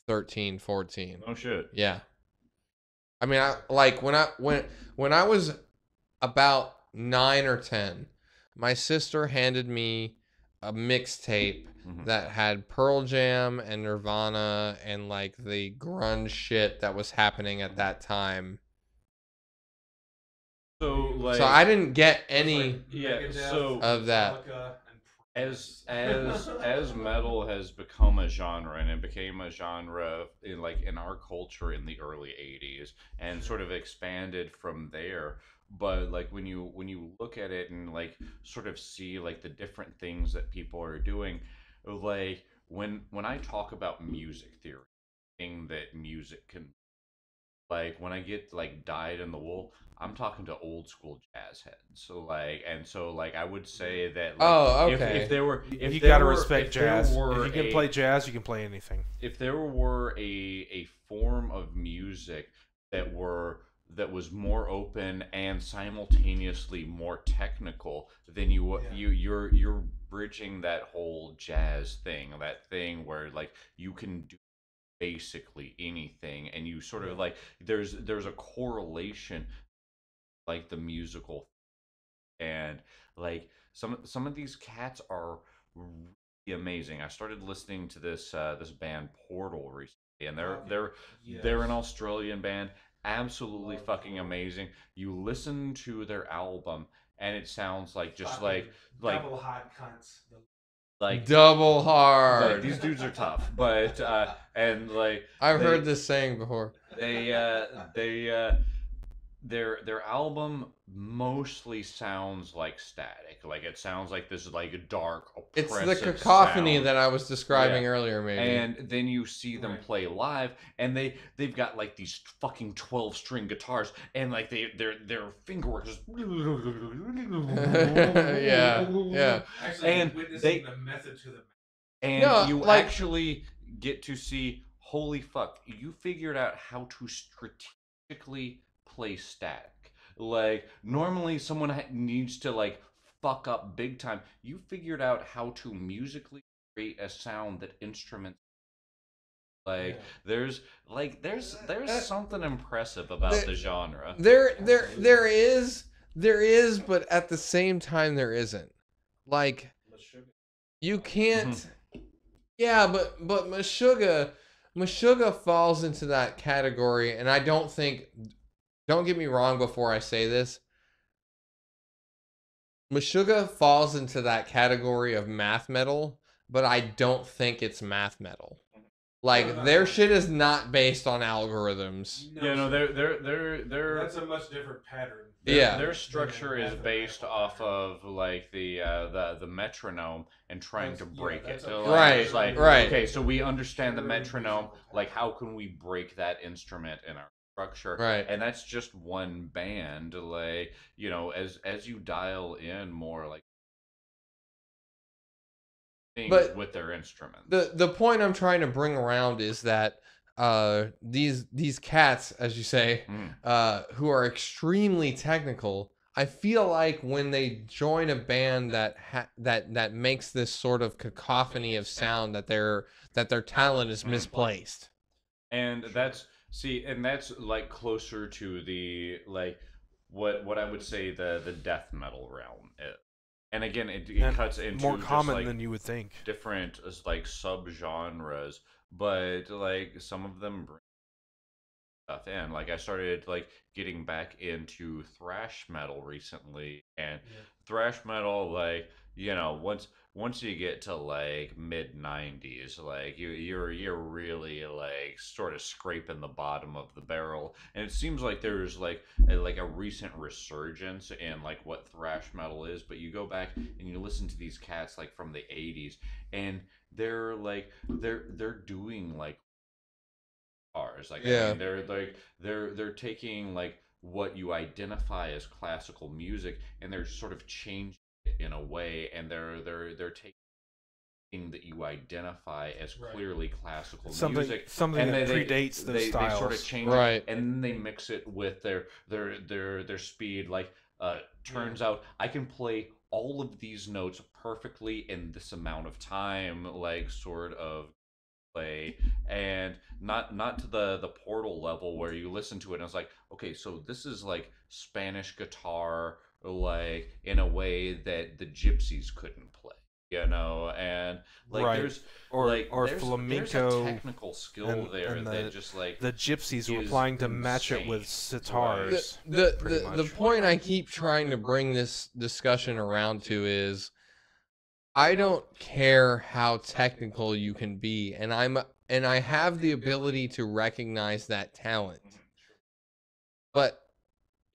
13, 14. Oh shit. Yeah. I mean, I like when I was about 9 or 10, my sister handed me a mixtape that had Pearl Jam and Nirvana and like the grunge shit that was happening at that time. So I didn't get any so of that. As metal has become a genre, and it became a genre in our culture in the early 80s and sort of expanded from there. But like when you look at it and like sort of see like the different things that people are doing, like when I talk about music theory, thing that music can, like when I get like dyed in the wool, I'm talking to old school jazz heads. So I would say that like, if you gotta respect jazz. If you can play jazz, you can play anything. If there were a form of music that was more open and simultaneously more technical, then you're bridging that whole jazz thing, that thing where like you can do basically anything, and you sort of like there's a correlation like the musical, and like some of these cats are really amazing. I started listening to this band Portal recently, and they're an Australian band, absolutely fucking amazing. You listen to their album and it sounds like just like double hot cunts. Like double hard. Like, these dudes are tough, but and like I've heard this saying before. Their album mostly sounds like static. Like it sounds like this like dark, oppressive. It's the cacophony sound that I was describing earlier, maybe. And then you see them play live, and they've got like these fucking 12-string guitars, and like their fingerwork is yeah. Actually, and witnessing the method to the and you actually get to see, holy fuck, you figured out how to strategically play static. Like normally someone needs to like fuck up big time. You figured out how to musically create a sound that instruments like there's something impressive about the genre. There is, but at the same time there isn't. Like you can't yeah, but Meshuggah falls into that category, and I don't think, don't get me wrong before I say this, Meshuggah falls into that category of math metal, but I don't think it's math metal. Like their shit is not based on algorithms. They're that's a much different pattern. Their structure is based off of like the metronome and trying to break it. So, right. Okay, so we understand the metronome. Like, how can we break that instrument in our structure? Right. And that's just one band. Like, you know, as you dial in more like things with their instruments. The point I'm trying to bring around is that these cats, as you say, who are extremely technical, I feel like when they join a band that that makes this sort of cacophony of sound, that their talent is misplaced. And that's and that's like closer to the like what I would say the death metal realm is. And again, it cuts into more just common like than you would think. different like subgenres, but like some of them bring stuff in. Like I started like getting back into thrash metal recently, and thrash metal, like once you get to like mid '90s, like you're really like sort of scraping the bottom of the barrel, and it seems like there's like a recent resurgence in like what thrash metal is. But you go back and you listen to these cats like from the '80s, and they're like they're doing like ours. Like I mean, they're like they're taking like what you identify as classical music, and they're sort of changing it in a way, and they're taking that you identify as clearly classical music, something and that predates those styles. They sort of change it, and then they mix it with their speed. Like turns out I can play all of these notes perfectly in this amount of time, like sort of play, and not to the Portal level where you listen to it and it's like, okay, so this is like Spanish guitar, like in a way that the gypsies couldn't play, and like there's flamenco, there's a technical skill there that just like the gypsies were applying to match it with sitars. The point I keep trying to bring this discussion around to is, I don't care how technical you can be, and I have the ability to recognize that talent. But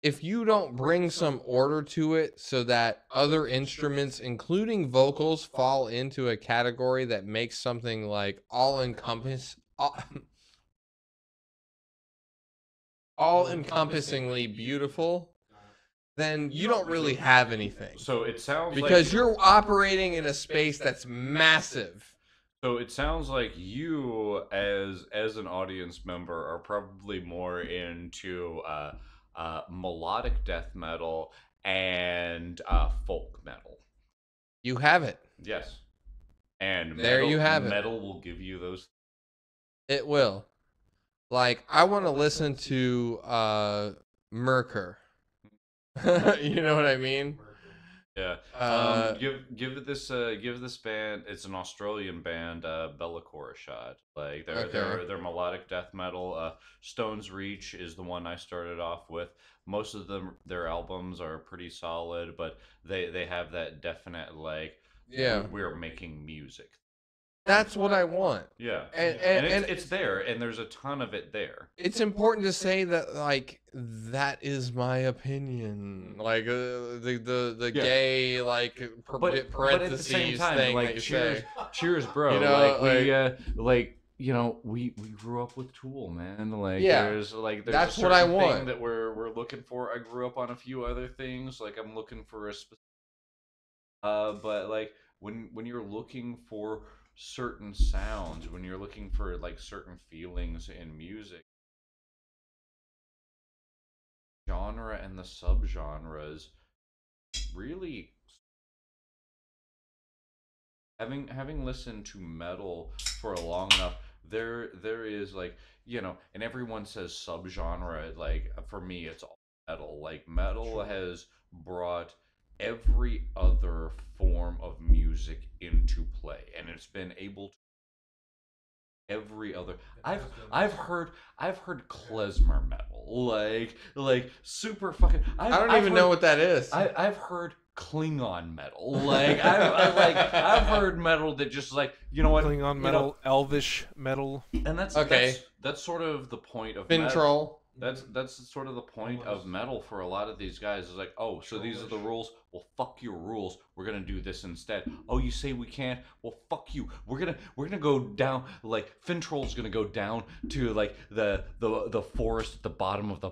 if you don't bring some order to it so that other instruments, including vocals, fall into a category that makes something like all-encompassingly beautiful, then you don't really have anything. So it sounds because you're operating in a space that's massive. So it sounds like you, as an audience member, are probably more into melodic death metal and folk metal. You have it. Yes. And there you have it. Metal will give you those. It will. Like, I want to listen to Merker. You know what I mean? Yeah. Give this band. It's an Australian band, Bellacore, a shot. Like they're melodic death metal. Stone's Reach is the one I started off with. Most of their albums are pretty solid, but they have that definite like we're making music. That's what I want. Yeah, and it's there, and there's a ton of it there. It's important to say that, like, that is my opinion. Like the gay like parentheses but at the same time, thing like, that you say. Cheers, bro. You know, we grew up with Tool, man. Like there's that's a what I certain want. thing that we're looking for. I grew up on a few other things. Like I'm looking for a specific. But like when you're looking for certain sounds, when you're looking for like certain feelings in music, genre and the subgenres really, having listened to metal for long enough, there is like, and everyone says subgenre. Like for me it's all metal. Like metal has brought every other form of music into play, and it's been able to every other. I've heard klezmer metal, like super fucking. I don't even know what that is. I've heard Klingon metal, like I've heard metal that just like, you know what, Klingon metal, Elvish metal, and that's sort of the point of Fintroll. That's sort of the point of metal for a lot of these guys. Is like, oh, so these are the rules. Well, fuck your rules. We're gonna do this instead. Oh, you say we can't? Well, fuck you. We're gonna go down. Like Fintroll's gonna go down to like the forest at the bottom of the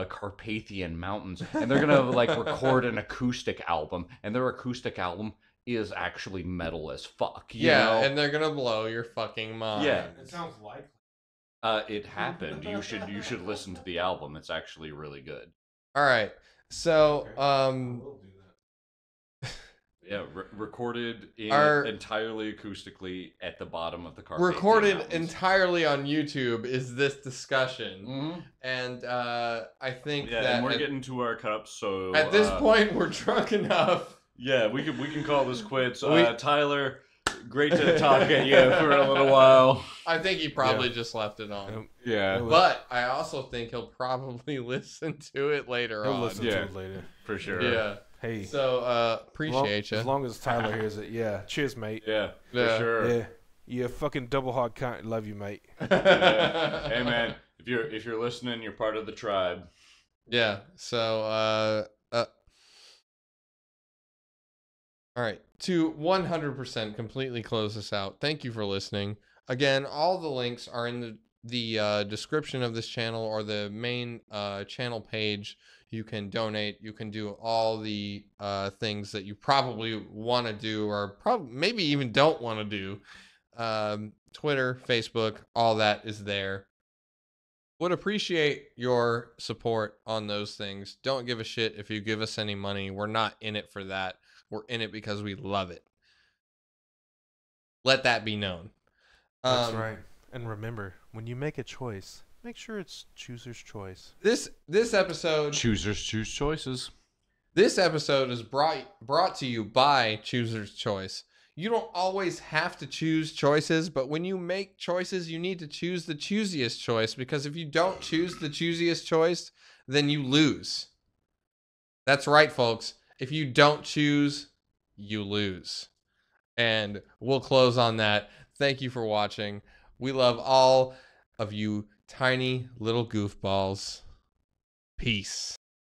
Carpathian Mountains, and they're gonna like record an acoustic album, and their acoustic album is actually metal as fuck. You know? And they're gonna blow your fucking mind. Yeah, it sounds likely. It happened. You should listen to the album. It's actually really good. All right. So, We'll do that. Yeah, recorded entirely acoustically at the bottom of the Carpathian recorded Mountains. entirely on YouTube is this discussion, Mm-hmm. and I think Yeah, that and we're getting to our cups, so at this point we're drunk enough. Yeah, we can call this quits. We- Tyler, great to talk at you for a little while. I think he probably just left it on. Yeah, But I also think he'll probably listen to it later He'll on. listen to it later. for sure. Yeah. Hey. So appreciate you. As long as Tyler hears it, yeah. Cheers, mate. Yeah, Yeah. for sure. Yeah. You fucking double hard cunt. Love you, mate. Yeah. Hey man, if you're listening, you're part of the tribe. Yeah. So all right. To 100% completely close this out. Thank you for listening. Again, all the links are in the description of this channel or the main channel page. You can donate. You can do all the things that you probably want to do or maybe even don't want to do. Twitter, Facebook, all that is there. Would appreciate your support on those things. Don't give a shit if you give us any money. We're not in it for that. We're in it because we love it. Let that be known. That's right. And remember, when you make a choice, make sure it's chooser's choice. This episode, Choosers choose choices. This episode is brought to you by Chooser's Choice. You don't always have to choose choices, but when you make choices, you need to choose the choosiest choice, because if you don't choose the choosiest choice, then you lose. That's right, folks. If you don't choose, you lose. And we'll close on that. Thank you for watching. We love all of you tiny little goofballs. Peace.